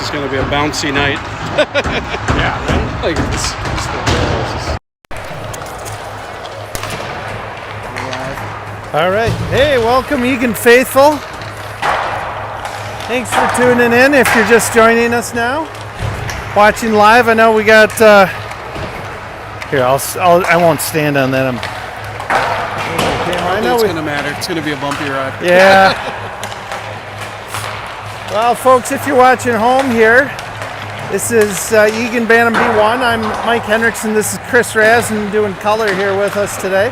It's going to be a bouncy night. Yeah, right? Like this. All right. Hey, welcome, Eagan faithful. Thanks for tuning in. If you're just joining us now, watching live, I know we got. Here, I won't stand on that. I know it's going to matter. It's going to be a bumpy ride. Yeah. Well, folks, if you're watching home here, this is Eagan Bantam B1. I'm Mike Hendrickson. This is Chris Rasen doing color here with us today.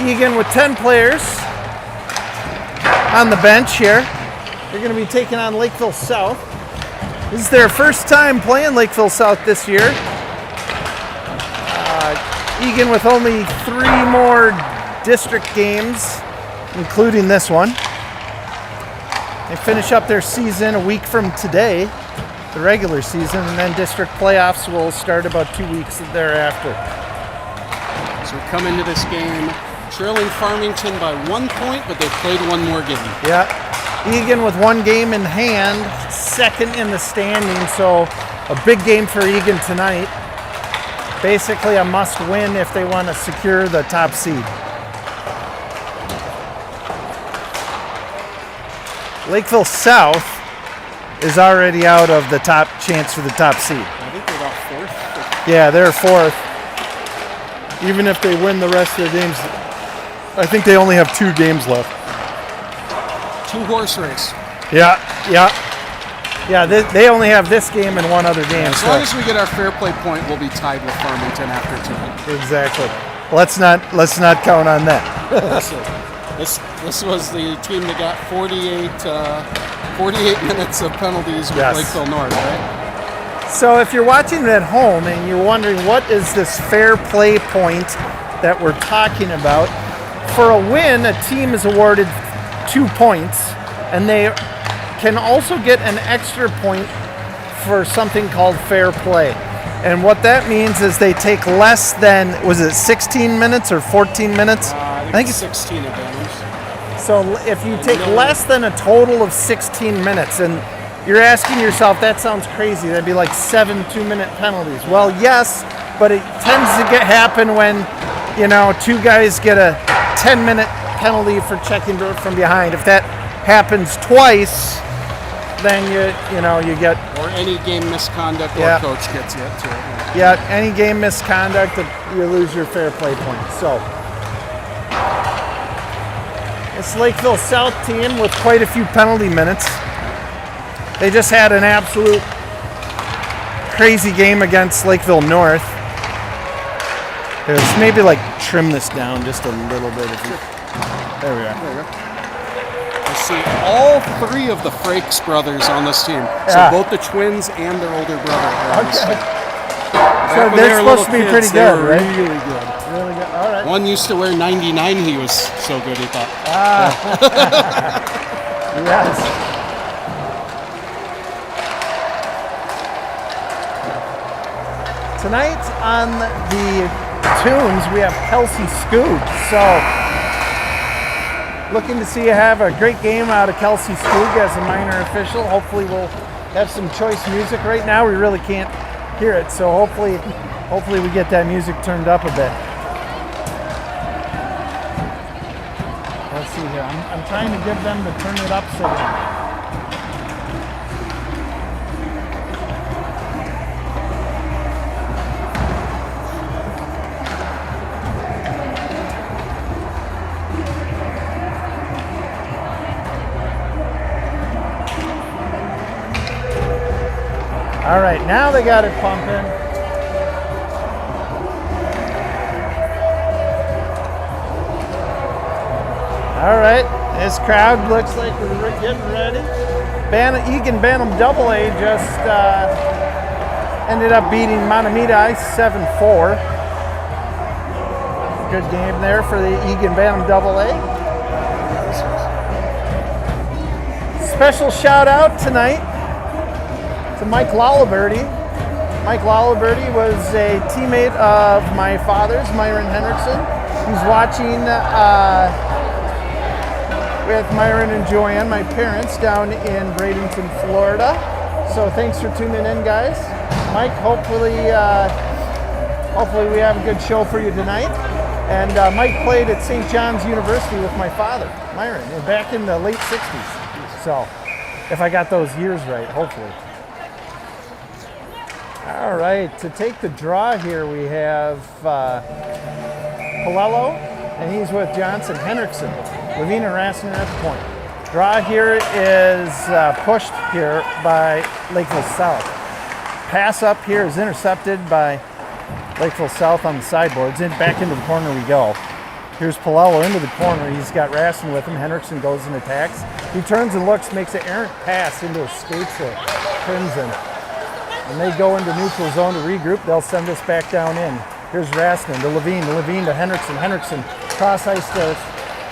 Eagan with 10 players on the bench here. They're going to be taking on Lakeville South. This is their first time playing Lakeville South this year. Eagan with only 3 more district games, including this one. They finish up their season a week from today, the regular season, and then district playoffs will start about 2 weeks thereafter. So we come into this game trailing Farmington by 1 point, but they've played one more game. Yeah, Eagan with 1 game in hand, second in the standing, so a big game for Eagan tonight. Basically a must-win if they want to secure the top seed. Lakeville South is already out of the top chance for the top seed. I think they're about 4th. Yeah, they're 4th. Even if they win the rest of their games, I think they only have 2 games left. 2-horse race. Yeah. Yeah, they only have this game and 1 other game. As long as we get our fair play point, we'll be tied with Farmington after tonight. Exactly. Let's not count on that. This was the team that got 48 minutes of penalties with Lakeville North, right? So if you're watching it at home and you're wondering what is this fair play point that we're talking about, for a win, a team is awarded 2 points, and they can also get an extra point for something called fair play. And what that means is they take less than, was it 16 minutes or 14 minutes? I think it's 16 advantage. So if you take less than a total of 16 minutes, and you're asking yourself, that sounds crazy, that'd be like 7 2-minute penalties. Well, yes, but it tends to happen when, 2 guys get a 10-minute penalty for checking from behind. If that happens twice, then you get, or any game misconduct, or coach gets you to it. Yeah, any game misconduct, you lose your fair play point. So this Lakeville South team with quite a few penalty minutes. They just had an absolute crazy game against Lakeville North. Let's maybe trim this down just a little bit. There we are. There you go. I see all 3 of the Frakes brothers on this team. So both the twins and their older brother are on this team. So they're supposed to be pretty good, right? Really good. Really good. All right. One used to wear 99. He was so good, he thought. Yes. Tonight on the tunes, we have Kelsey Scoot. So looking to see you have a great game out of Kelsey Skoog as a minor official. Hopefully we'll have some choice music. Right now we really can't hear it, so hopefully we get that music turned up a bit. Let's see here. I'm trying to get them to turn it up signal. All right, now they got it pumping. All right, this crowd looks like we're getting ready. Eagan Bantam AA just ended up beating Manamita 7-4. Good game there for the Eagan Bantam AA. Special shout out tonight to Mike Laliberty. Mike Laliberty was a teammate of my father's, Myron Hendrickson. He's watching with Myron and Joanne, my parents, down in Bradenton, Florida. So thanks for tuning in, guys. Mike, hopefully we have a good show for you tonight. And Mike played at St. John's University with my father, Myron, back in the late 60s. So if I got those years right, hopefully. All right, to take the draw here, we have Palello, and he's with Johnson, Henriksen, Levine, and Rassner at the point. Draw here is pushed here by Lakeville South. Pass up here is intercepted by Lakeville South on the sideboards. And back into the corner we go. Here's Palello into the corner. He's got Rassner with him. Henriksen goes and attacks. He turns and looks, makes an errant pass into escapes of Crimson. And they go into neutral zone to regroup. They'll send this back down in. Here's Rassner to Levine to Henriksen. Henriksen cross ice to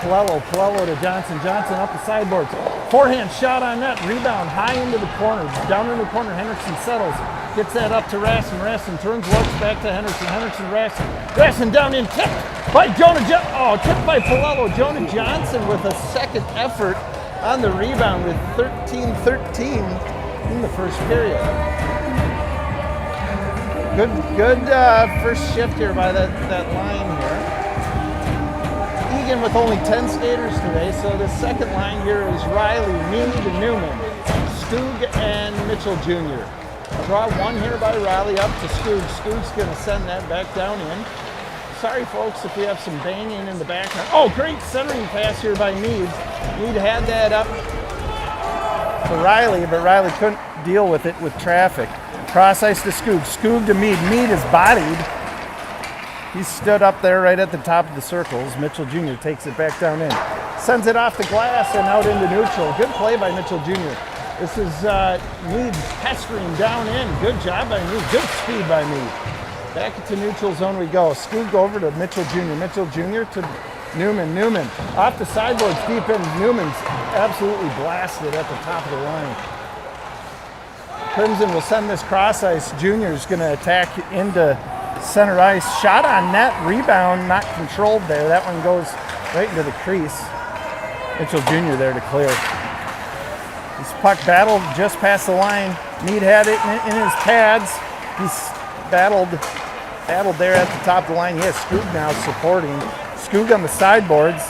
Palello to Johnson up the sideboards. Forehand shot on net, rebound high into the corner. Down in the corner, Henriksen settles. Gets that up to Rassner. Rassner turns, looks back to Henriksen. Rassner. Rassner down in, tipped by tipped by Palello. Jonah Johnson with a second effort on the rebound with 13-13 in the first period. Good first shift here by that line here. Eagan with only 10 skaters today, so the second line here is Riley, Mead, and Newman, Stug, and Mitchell Jr. Draw one here by Riley up to Stug. Stug's going to send that back down in. Sorry, folks, if we have some banging in the background. Oh, great centering pass here by Mead. Mead had that up to Riley, but Riley couldn't deal with it with traffic. Cross ice to Skug. Skug to Mead. Mead is bodied. He stood up there right at the top of the circles. Mitchell Jr. takes it back down in. Sends it off the glass and out into neutral. Good play by Mitchell Jr. This is Mead pestering down in. Good job by Mead. Good speed by Mead. Back into neutral zone we go. Skug over to Mitchell Jr. Mitchell Jr. to Newman. Newman off the sideboards deep in. Newman's absolutely blasted at the top of the line. Crimson will send this cross ice. Junior is going to attack into center ice. Shot on net, rebound, not controlled there. That one goes right into the crease. Mitchell Jr. there to clear. This puck battled just past the line. Mead had it in his pads. He's battled there at the top of the line. He has Skug now supporting. Skug on the sideboards.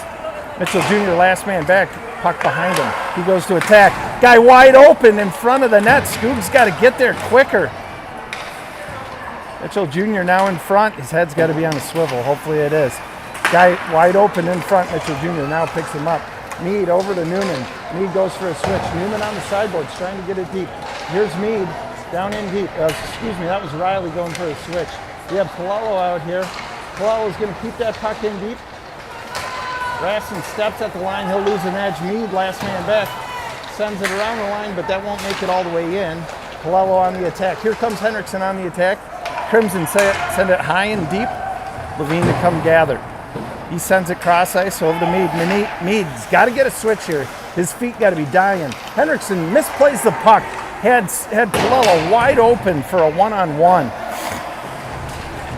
Mitchell Jr. last man back. Puck behind him. He goes to attack. Guy wide open in front of the net. Skug's got to get there quicker. Mitchell Jr. now in front. His head's got to be on a swivel. Hopefully it is. Guy wide open in front. Mitchell Jr. now picks him up. Mead over to Newman. Mead goes for a switch. Newman on the sideboards trying to get it deep. Here's Mead down in deep. That was Riley going for a switch. We have Palello out here. Palello's going to keep that puck in deep. Rassner steps at the line. He'll lose an edge. Mead, last man back, sends it around the line, but that won't make it all the way in. Palello on the attack. Here comes Henriksen on the attack. Crimson send it high and deep. Levine to come gather. He sends it cross ice over to Mead. Mead's got to get a switch here. His feet got to be dying. Henriksen misplays the puck. Had Palello wide open for a one-on-one.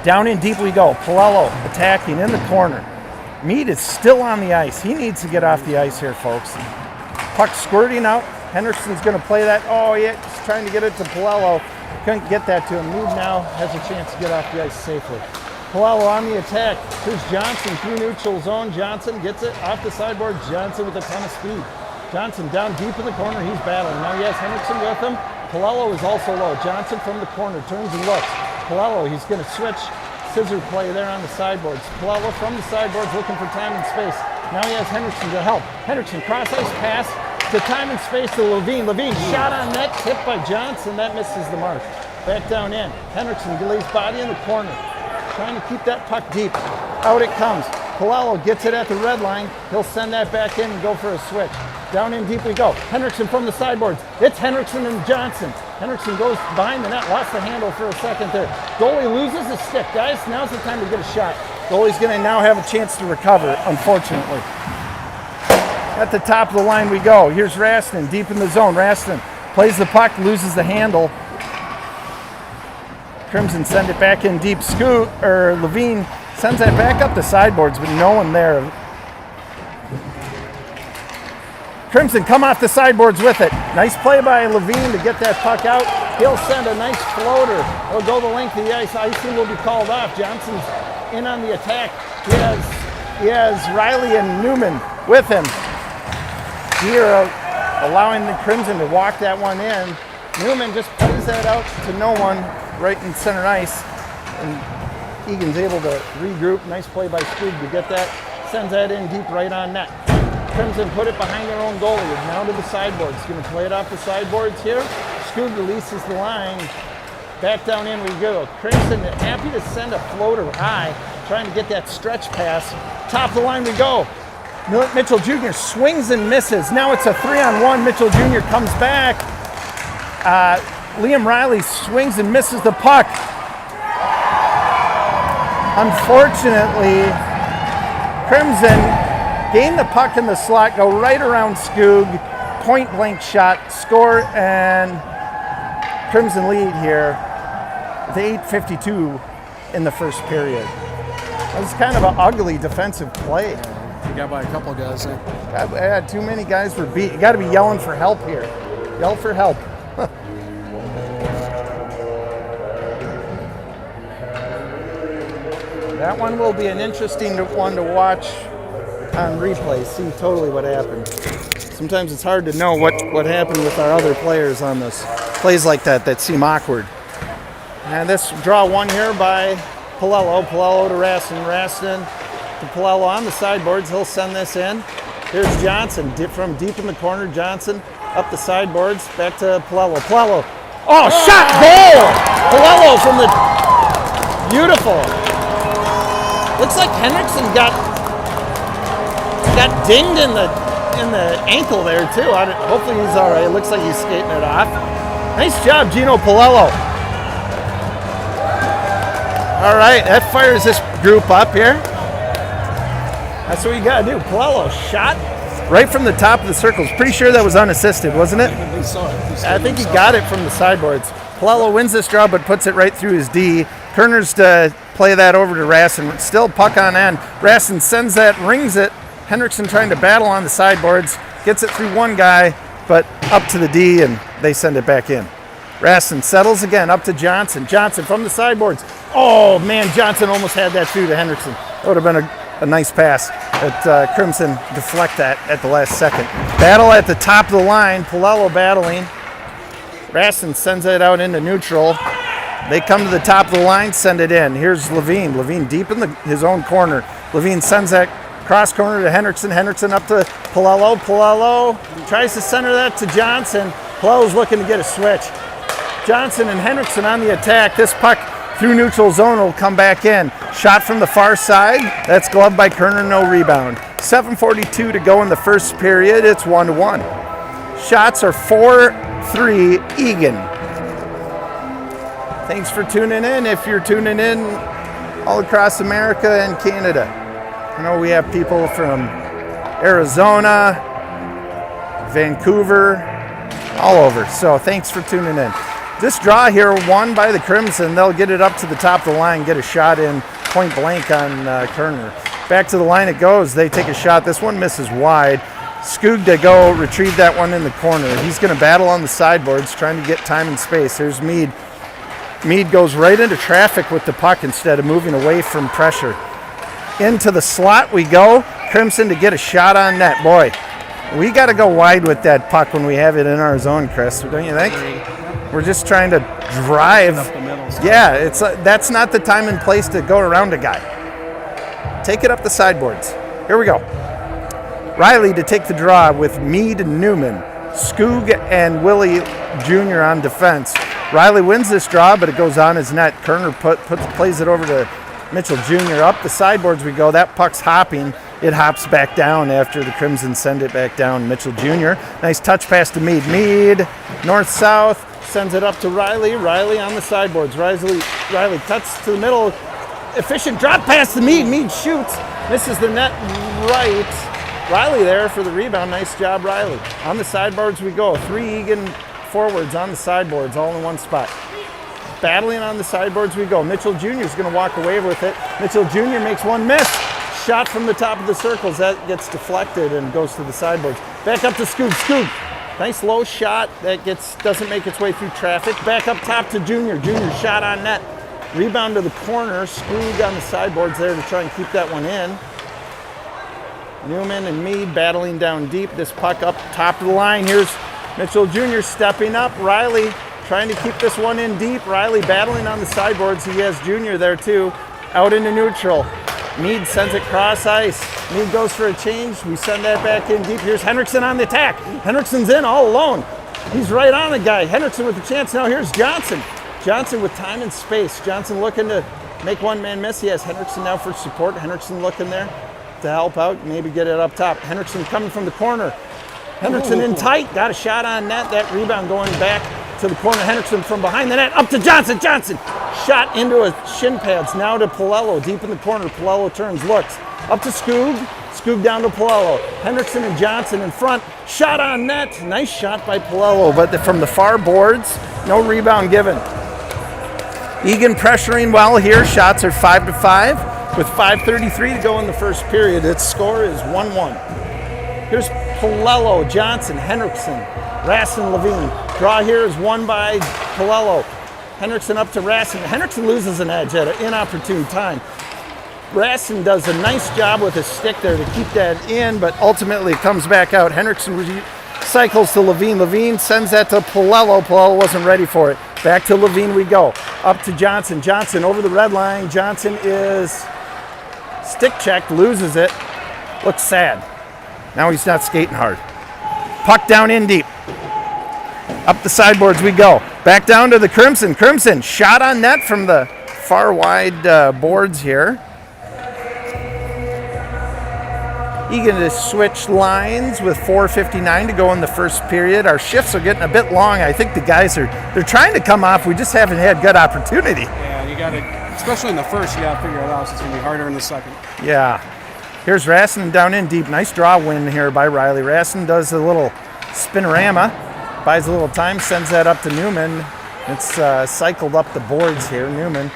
Down in deep we go. Palello attacking in the corner. Mead is still on the ice. He needs to get off the ice here, folks. Puck squirting out. Henriksen's going to play that. Oh, yeah, he's trying to get it to Palello. Couldn't get that to him. Mead now has a chance to get off the ice safely. Palello on the attack. Here's Johnson through neutral zone. Johnson gets it off the sideboard. Johnson with a ton of speed. Johnson down deep in the corner. He's battling. Now he has Henriksen with him. Palello is also low. Johnson from the corner turns and looks. Palello, he's going to switch. Scissor play there on the sideboards. Palello from the sideboards looking for time and space. Now he has Henriksen to help. Henriksen cross ice pass to time and space to Levine. Levine shot on net, tipped by Johnson. That misses the mark. Back down in. Henriksen lays body in the corner. Trying to keep that puck deep. Out it comes. Palello gets it at the red line. He'll send that back in and go for a switch. Down in deep we go. Henriksen from the sideboards. It's Henriksen and Johnson. Henriksen goes behind the net, lost the handle for a second there. Goalie loses his stick. Guys, now's the time to get a shot. Goalie's going to now have a chance to recover, unfortunately. At the top of the line we go. Here's Rassner, deep in the zone. Rassner plays the puck, loses the handle. Crimson send it back in deep. Levine sends that back up the sideboards with no one there. Crimson come off the sideboards with it. Nice play by Levine to get that puck out. He'll send a nice floater. It'll go the length of the ice. Icing will be called off. Johnson's in on the attack. He has Riley and Newman with him. Here, allowing the Crimson to walk that one in. Newman just plays that out to no one right in center ice. And Egan's able to regroup. Nice play by Skoog to get that. Sends that in deep right on net. Crimson put it behind their own goalie. Now to the sideboards. Going to play it off the sideboards here. Skoog releases the line. Back down in we go. Crimson happy to send a floater high, trying to get that stretch pass. Top of the line we go. Mitchell Jr. swings and misses. Now it's a 3-on-1. Mitchell Jr. comes back. Liam Riley swings and misses the puck. Unfortunately, Crimson gain the puck in the slot, go right around Skoog, point blank shot, score, and Crimson lead here with 8:52 in the first period. That was kind of an ugly defensive play. You got by a couple guys there. I had too many guys were beat. You got to be yelling for help here. Yell for help. That one will be an interesting one to watch on replay, see totally what happened. Sometimes it's hard to know what happened with our other players on this plays like that seem awkward. And this draw one here by Palello. Palello to Raston. Raston to Palello on the sideboards. He'll send this in. Here's Johnson from deep in the corner. Johnson up the sideboards. Back to Palello. Palello. Oh, shot goal! Palello from the beautiful. Looks like Henriksen got dinged in the ankle there too. Hopefully he's all right. It looks like he's skating it off. Nice job, Gino Palello. All right, that fires this group up here. That's what you gotta do. Palello shot right from the top of the circles. Pretty sure that was unassisted, wasn't it? I think he got it from the sideboards. Palello wins this draw, but puts it right through his D. Kerner's to play that over to Raston. Still puck on end. Raston sends that, rings it. Henriksen trying to battle on the sideboards. Gets it through one guy, but up to the D, and they send it back in. Raston settles again, up to Johnson. Johnson from the sideboards. Oh, man, Johnson almost had that through to Henriksen. That would have been a nice pass. But Crimson deflect that at the last second. Battle at the top of the line. Palello battling. Raston sends it out into neutral. They come to the top of the line, send it in. Here's Levine. Levine deep in his own corner. Levine sends that cross corner to Henriksen. Henriksen up to Palello. Palello tries to center that to Johnson. Palello's looking to get a switch. Johnson and Henriksen on the attack. This puck through neutral zone will come back in. Shot from the far side. That's gloved by Kerner, no rebound. 7:42 to go in the first period. It's 1-1. Shots are 4-3 Eagan. Thanks for tuning in. If you're tuning in all across America and Canada. I know we have people from Arizona, Vancouver, all over. So thanks for tuning in. This draw here won by the Crimson. They'll get it up to the top of the line, get a shot in point blank on Kerner. Back to the line it goes. They take a shot. This one misses wide. Skoog to go retrieve that one in the corner. He's going to battle on the sideboards, trying to get time and space. There's Mead. Mead goes right into traffic with the puck instead of moving away from pressure. Into the slot we go. Crimson to get a shot on net. Boy, we got to go wide with that puck when we have it in our zone, Chris. Don't you think? We're just trying to drive. Yeah, that's not the time and place to go around a guy. Take it up the sideboards. Here we go. Riley to take the draw with Mead and Newman. Skoog and Willie Jr. on defense. Riley wins this draw, but it goes on his net. Kerner plays it over to Mitchell Jr. Up the sideboards we go. That puck's hopping. It hops back down after the Crimson send it back down. Mitchell Jr. Nice touch pass to Mead. Mead, north-south, sends it up to Riley. Riley on the sideboards. Riley cuts to the middle. Efficient drop pass to Mead. Mead shoots. Misses the net right. Riley there for the rebound. Nice job, Riley. On the sideboards we go. 3 Eagan forwards on the sideboards, all in one spot. Battling on the sideboards we go. Mitchell Jr. is going to walk away with it. Mitchell Jr. makes one miss. shot from the top of the circles. That gets deflected and goes to the sideboards. Back up to Skoog. Skoog. Nice low shot that doesn't make its way through traffic. Back up top to Junior. Junior shot on net. Rebound to the corner. Skoog on the sideboards there to try and keep that one in. Newman and Mead battling down deep. This puck up top of the line. Here's Mitchell Jr. stepping up. Riley trying to keep this one in deep. Riley battling on the sideboards. He has Junior there too. Out into neutral. Mead sends it cross ice. Mead goes for a change. We send that back in deep. Here's Henriksen on the attack. Henriksen's in all alone. He's right on the guy. Henriksen with the chance. Now here's Johnson. Johnson with time and space. Johnson looking to make one man miss. He has Henriksen now for support. Henriksen looking there to help out, maybe get it up top. Henriksen coming from the corner. Henriksen in tight, got a shot on net. That rebound going back to the corner. Henriksen from behind the net, up to Johnson. Johnson shot into a shin pads. Now to Palello, deep in the corner. Palello turns, looks up to Skoog. Skoog down to Palello. Henriksen and Johnson in front. Shot on net. Nice shot by Palello, but from the far boards, no rebound given. Eagan pressuring well here. Shots are 5-5. With 5:33 to go in the first period, its score is 1-1. Here's Palello, Johnson, Henriksen, Rastin, Levine. Draw here is won by Palello. Henriksen up to Rastin. Henriksen loses an edge at an inopportune time. Rastin does a nice job with his stick there to keep that in, but ultimately it comes back out. Henriksen cycles to Levine. Levine sends that to Palello. Palello wasn't ready for it. Back to Levine we go. Up to Johnson. Johnson over the red line. Johnson is stick checked, loses it. Looks sad. Now he's not skating hard. Puck down in deep. Up the sideboards we go. Back down to the Crimson. Crimson shot on net from the far wide boards here. Eagan to switch lines with 4:59 to go in the first period. Our shifts are getting a bit long. I think the guys they're trying to come off. We just haven't had good opportunity. Yeah, you got to, especially in the first, you got to figure it out. So it's going to be harder in the second. Yeah. Here's Rastin down in deep. Nice draw win here by Riley. Rastin does a little spinorama, buys a little time, sends that up to Newman. It's cycled up the boards here. Newman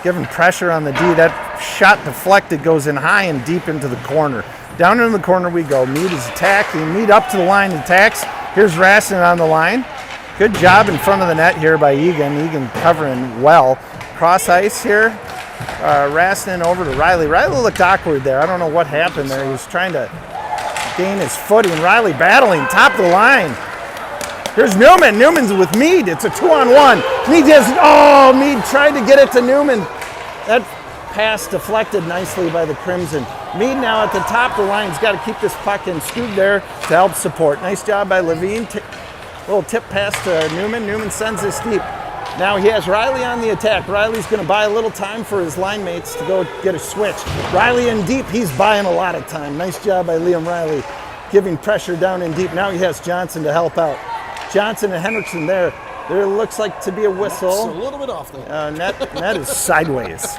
giving pressure on the D. That shot deflected, goes in high and deep into the corner. Down in the corner we go. Mead is attacking. Mead up to the line, attacks. Here's Rastin on the line. Good job in front of the net here by Eagan. Eagan covering well. Cross ice here. Rastin over to Riley. Riley looked awkward there. I don't know what happened there. He was trying to gain his footing. Riley battling, top of the line. Here's Newman. Newman's with Mead. It's a 2-on-1. Mead tried to get it to Newman. That pass deflected nicely by the Crimson. Mead now at the top of the line. He's got to keep this puck in. Skoog there to help support. Nice job by Levine. Little tip pass to Newman. Newman sends this deep. Now he has Riley on the attack. Riley's going to buy a little time for his line mates to go get a switch. Riley in deep. He's buying a lot of time. Nice job by Liam Riley, giving pressure down in deep. Now he has Johnson to help out. Johnson and Henriksen there. There looks like to be a whistle. It's a little bit off there. Net is sideways.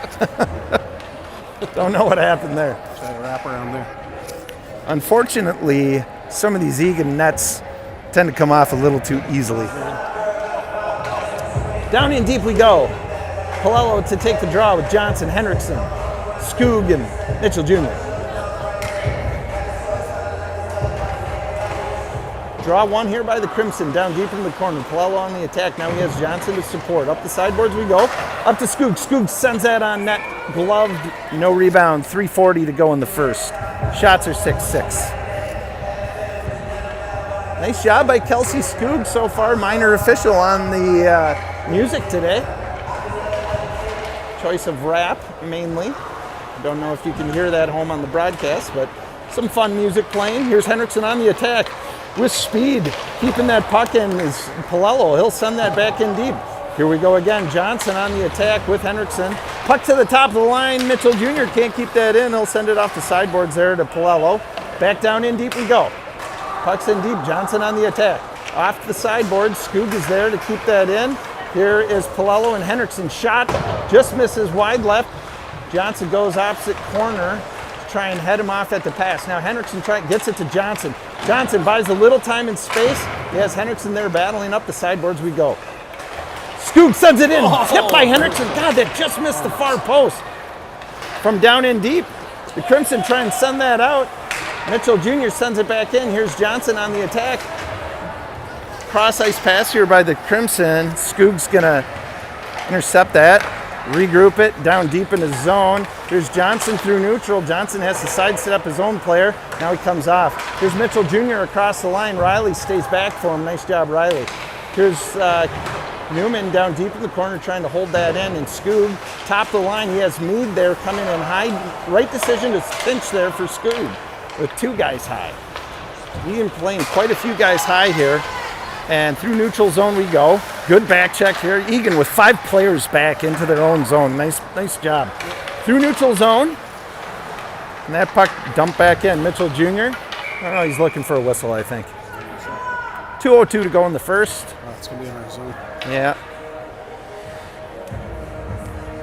Don't know what happened there. Try to wrap around there. Unfortunately, some of these Eagan nets tend to come off a little too easily. Down in deep we go. Palello to take the draw with Johnson, Henriksen, Skoog, and Mitchell Jr. Draw one here by the Crimson, down deep in the corner. Palello on the attack. Now he has Johnson to support. Up the sideboards we go. Up to Skoog. Skoog sends that on net. Gloved, no rebound. 3:40 to go in the first. Shots are 6-6. Nice job by Kelsey Skoog so far. Minor official on the music today. Choice of rap, mainly. Don't know if you can hear that home on the broadcast, but some fun music playing. Here's Henriksen on the attack. With speed, keeping that puck in is Palello. He'll send that back in deep. Here we go again. Johnson on the attack with Henriksen. Puck to the top of the line. Mitchell Jr. can't keep that in. He'll send it off the sideboards there to Palello. Back down in deep we go. Puck's in deep. Johnson on the attack. Off the sideboard. Skoog is there to keep that in. Here is Palello and Henriksen. Shot just misses wide left. Johnson goes opposite corner. Try and head him off at the pass. Now Henriksen gets it to Johnson. Johnson buys a little time and space. He has Henriksen there battling up the sideboards we go. Skoog sends it in. Tipped by Henriksen. God, that just missed the far post. from down in deep. The Crimson try and send that out. Mitchell Jr. sends it back in. Here's Johnson on the attack. Cross ice pass here by the Crimson. Skoog's gonna intercept that, regroup it, down deep in his zone. Here's Johnson through neutral. Johnson has to sidestep his own player. Now he comes off. Here's Mitchell Jr. across the line. Riley stays back for him. Nice job, Riley. Here's Newman down deep in the corner trying to hold that in, and Skoog top the line. He has Mead there coming in high. Right decision to pinch there for Skoog with 2 guys high. Eagan playing quite a few guys high here. And through neutral zone we go. Good back check here. Eagan with 5 players back into their own zone. Nice job. Through neutral zone. And that puck dumped back in. Mitchell Jr. I don't know, he's looking for a whistle, I think. 2:02 to go in the first. Oh, it's going to be in our zone. Yeah.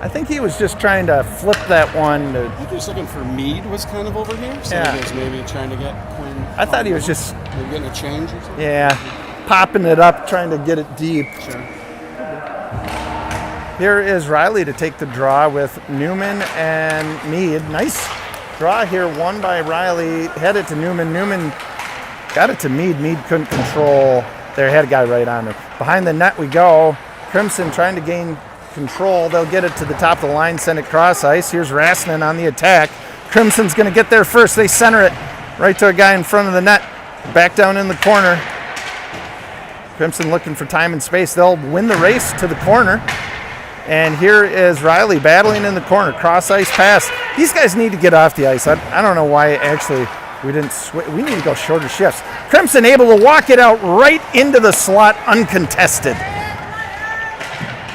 I think he was just trying to flip that one. I think he was looking for Mead was kind of over here. So Yeah. he was maybe trying to get Quinn. I thought he was just, maybe getting a change or something. yeah, popping it up, trying to get it deep. Sure. Here is Riley to take the draw with Newman and Mead. Nice draw here, won by Riley. Headed to Newman. Newman got it to Mead. Mead couldn't control. There, had a guy right on him. Behind the net we go. Crimson trying to gain control. They'll get it to the top of the line, send it cross ice. Here's Rassinen on the attack. Crimson's going to get there first. They center it right to a guy in front of the net. Back down in the corner. Crimson looking for time and space. They'll win the race to the corner. And here is Riley battling in the corner. Cross ice pass. These guys need to get off the ice. I don't know why actually we didn't switch. We need to go shorter shifts. Crimson able to walk it out right into the slot uncontested.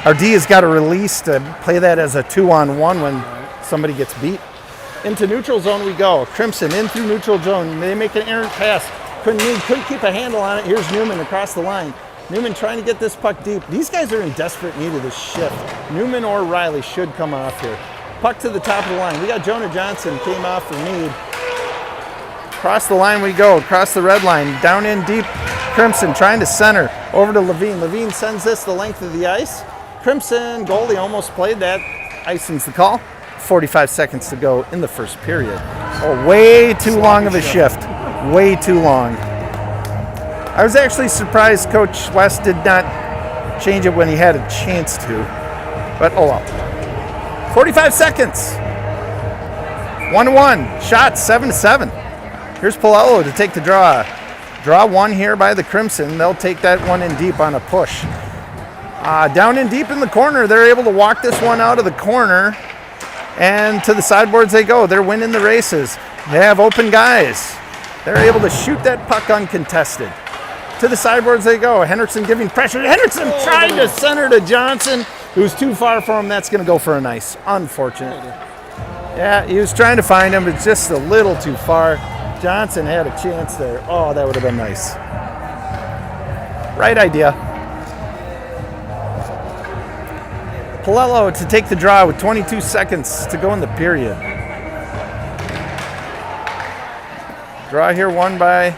Our D has got to release to play that as a 2-on-1 when somebody gets beat. Into neutral zone we go. Crimson in through neutral zone. They make an errant pass. Couldn't keep a handle on it. Here's Newman across the line. Newman trying to get this puck deep. These guys are in desperate need of this shift. Newman or Riley should come off here. Puck to the top of the line. We got Jonah Johnson came off for Mead. Across the line we go. Across the red line. Down in deep. Crimson trying to center. Over to Levine. Levine sends this the length of the ice. Crimson goalie almost played that. Icing's the call. 45 seconds to go in the first period. Oh, way too long of a shift. Way too long. I was actually surprised Coach West did not change it when he had a chance to. But oh well. 45 seconds. 1-1. Shot 7-7. Here's Palello to take the draw. Draw one here by the Crimson. They'll take that one in deep on a push. Down in deep in the corner, they're able to walk this one out of the corner, and to the sideboards they go. They're winning the races. They have open guys. They're able to shoot that puck uncontested. To the sideboards they go. Henderson giving pressure. Henderson trying to center to Johnson, who's too far for him. That's going to go for an ice. Unfortunate. Yeah, he was trying to find him, but just a little too far. Johnson had a chance there. Oh, that would have been nice. Right idea. Palello to take the draw with 22 seconds to go in the period. Draw here won by,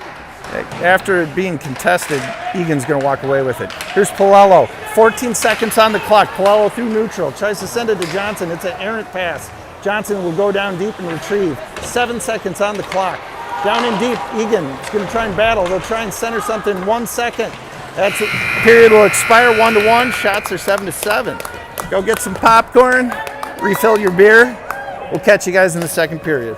after it being contested, Eagan's going to walk away with it. Here's Palello, 14 seconds on the clock. Palello through neutral, tries to send it to Johnson. It's an errant pass. Johnson will go down deep and retrieve. 7 seconds on the clock. Down in deep, Eagan is going to try and battle. They'll try and center something in 1 second. That's it. Period will expire 1-1. Shots are 7-7. Go get some popcorn, refill your beer. We'll catch you guys in the second period.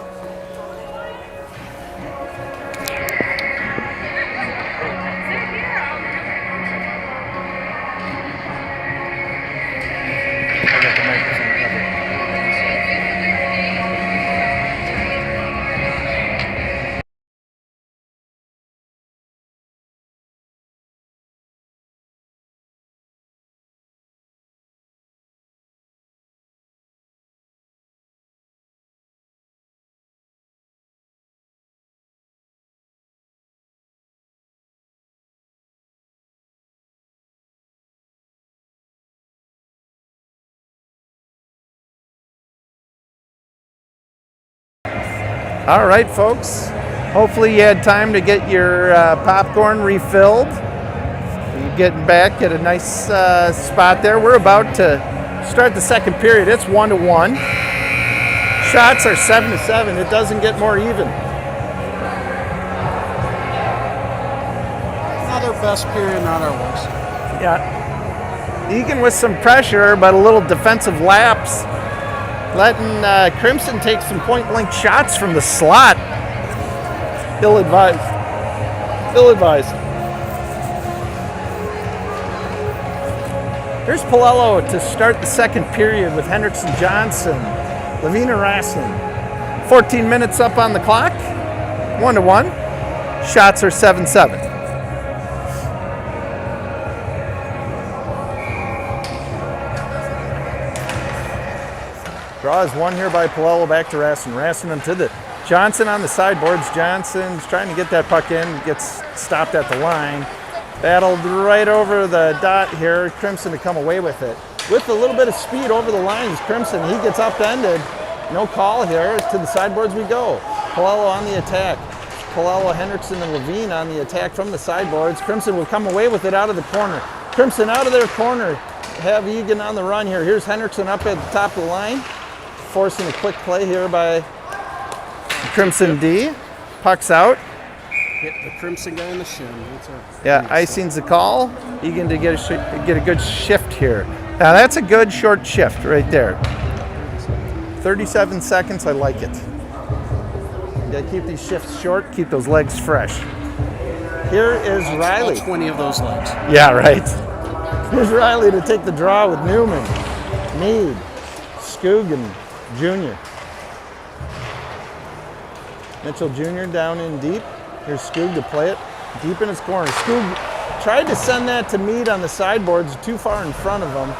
All right, folks. Hopefully you had time to get your popcorn refilled. You're getting back at a nice spot there. We're about to start the second period. It's 1-1. Shots are 7-7. It doesn't get more even. Not our best period, not our worst. Yeah. Eagan with some pressure, but a little defensive lapse. Letting Crimson take some point-blank shots from the slot. Ill-advised. Ill-advised. Here's Palello to start the second period with Hendrickson Johnson, Levine Raskin. 14 minutes up on the clock. 1-1. Shots are 7-7. Draw is won here by Palello, back to Raskin. Raskin to the Johnson on the sideboards. Johnson's trying to get that puck in, gets stopped at the line. Battled right over the dot here. Crimson to come away with it. With a little bit of speed over the lines, Crimson, he gets upended. No call here. To the sideboards we go. Palello on the attack. Palello, Hendrickson, and Levine on the attack from the sideboards. Crimson will come away with it out of the corner. Crimson out of their corner. Have Eagan on the run here. Here's Hendrickson up at the top of the line. Forcing a quick play here by Crimson D. Puck's out. Hit the Crimson guy in the shin. Icing's the call. Eagan to get a good shift here. Now that's a good short shift right there. 37 seconds, I like it. You gotta keep these shifts short, keep those legs fresh. Here is Riley. All 20 of those legs. Yeah, right. Here's Riley to take the draw with Newman, Meade, Scoogan Jr. Mitchell Jr. down in deep. Here's Skoog to play it deep in his corner. Skoog tried to send that to Meade on the sideboards, too far in front of him.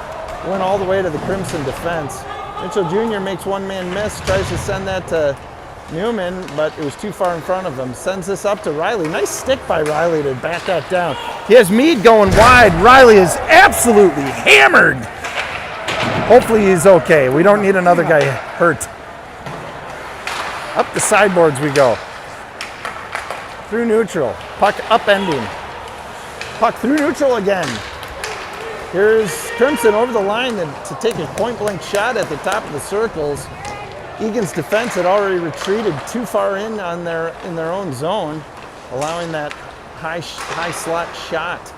Went all the way to the Crimson defense. Mitchell Jr. makes one-man miss, tries to send that to Newman, but it was too far in front of him. Sends this up to Riley. Nice stick by Riley to back that down. He has Meade going wide. Riley is absolutely hammered. Hopefully he's okay. We don't need another guy hurt. Up the sideboards we go. Through neutral. Puck upending. Puck through neutral again. Here's Crimson over the line to take a point-blank shot at the top of the circles. Eagan's defense had already retreated too far in their own zone, allowing that high slot shot.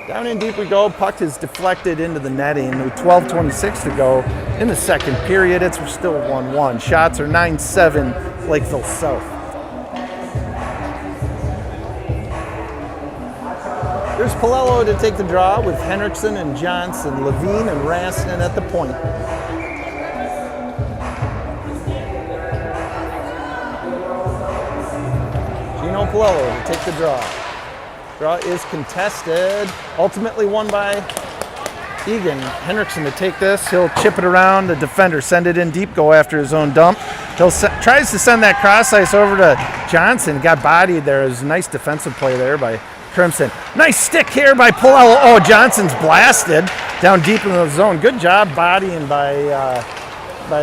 Down in deep we go. Puck is deflected into the netting with 12:26 to go in the second period. It's still 1-1. Shots are 9-7 Lakeville South. There's Palello to take the draw with Hendrickson and Johnson, Levine and Raskin at the point. Gino Palello to take the draw. Draw is contested, ultimately won by Eagan. Hendrickson to take this. He'll chip it around the defender, send it in deep, go after his own dump. Tries to send that cross ice over to Johnson. Got bodied there. It was a nice defensive play there by Crimson. Nice stick here by Palello. Oh, Johnson's blasted down deep in the zone. Good job bodying by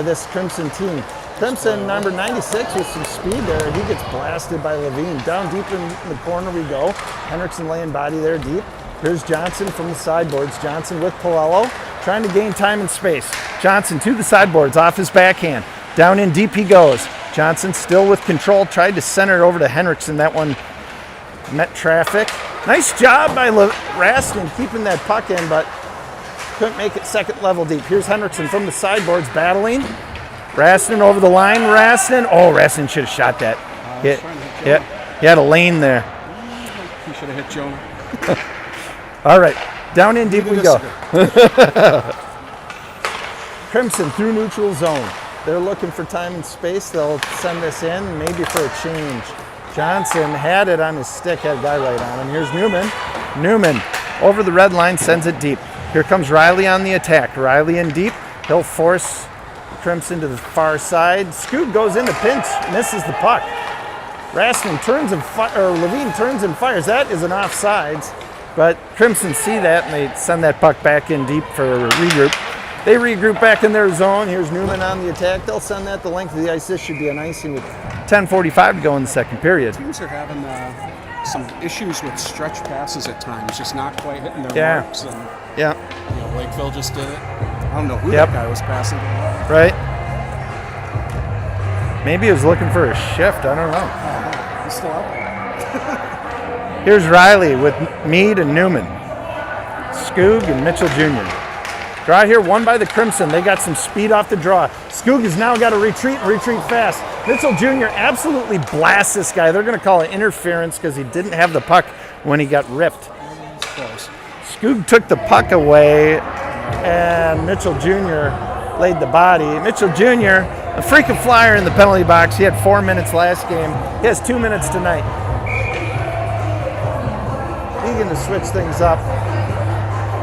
this Crimson team. Crimson, number 96, with some speed there. He gets blasted by Levine. Down deep in the corner we go. Hendrickson laying body there deep. Here's Johnson from the sideboards. Johnson with Palello, trying to gain time and space. Johnson to the sideboards, off his backhand. Down in deep he goes. Johnson still with control, tried to center it over to Hendrickson. That one met traffic. Nice job by Raskin keeping that puck in, but couldn't make it second level deep. Here's Hendrickson from the sideboards battling. Raskin over the line. Raskin should have shot that. He had a lane there. He should have hit Jonah. All right, down in deep we go. Crimson through neutral zone. They're looking for time and space. They'll send this in, maybe for a change. Johnson had it on his stick, had a guy right on him. Here's Newman. Newman over the red line, sends it deep. Here comes Riley on the attack. Riley in deep. He'll force Crimson to the far side. Scoot goes into pinch, misses the puck. Raskin turns and Levine turns and fires. That is an offsides, but Crimson see that and they send that puck back in deep for a regroup. They regroup back in their zone. Here's Newman on the attack. They'll send that the length of the ice. This should be an icing with 10:45 to go in the second period. Teams are having some issues with stretch passes at times, just not quite hitting their marks. And, Lakeville just did it. I don't know who that guy was passing. Right. Maybe he was looking for a shift. I don't know. He's still out there. Here's Riley with Meade and Newman. Skoog and Mitchell Jr. Draw here, won by the Crimson. They got some speed off the draw. Skoog has now got to retreat fast. Mitchell Jr. absolutely blasts this guy. They're going to call it interference because he didn't have the puck when he got ripped. Skoog took the puck away, and Mitchell Jr. laid the body. Mitchell Jr., a freaking flyer in the penalty box. He had 4 minutes last game. He has 2 minutes tonight. Eagan to switch things up.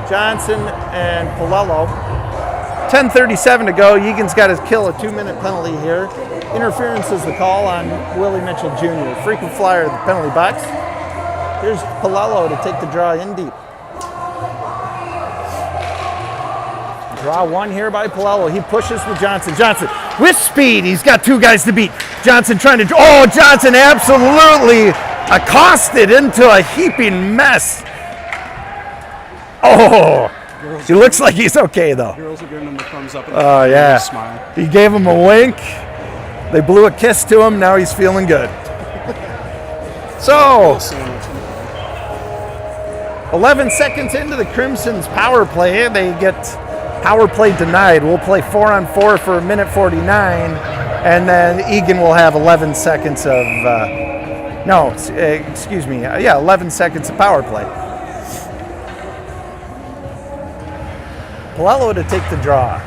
Johnson and Palello. 10:37 to go. Egan's got to kill a 2-minute penalty here. Interference is the call on Willie Mitchell Jr. Freaking flyer in the penalty box. Here's Palello to take the draw in deep. Draw one here by Palello. He pushes to Johnson. Johnson with speed. He's got 2 guys to beat. Johnson trying to... Oh, Johnson absolutely accosted into a heaping mess. Oh, he looks like he's okay, though. Girls are giving him the thumbs up. Oh, yeah. Smile. He gave him a wink. They blew a kiss to him. Now he's feeling good. So, 11 seconds into the Crimson's power play. They get power play denied. We'll play 4-on-4 for 1:49, and then Eagan will have 11 seconds of, 11 seconds of power play. Palello to take the draw.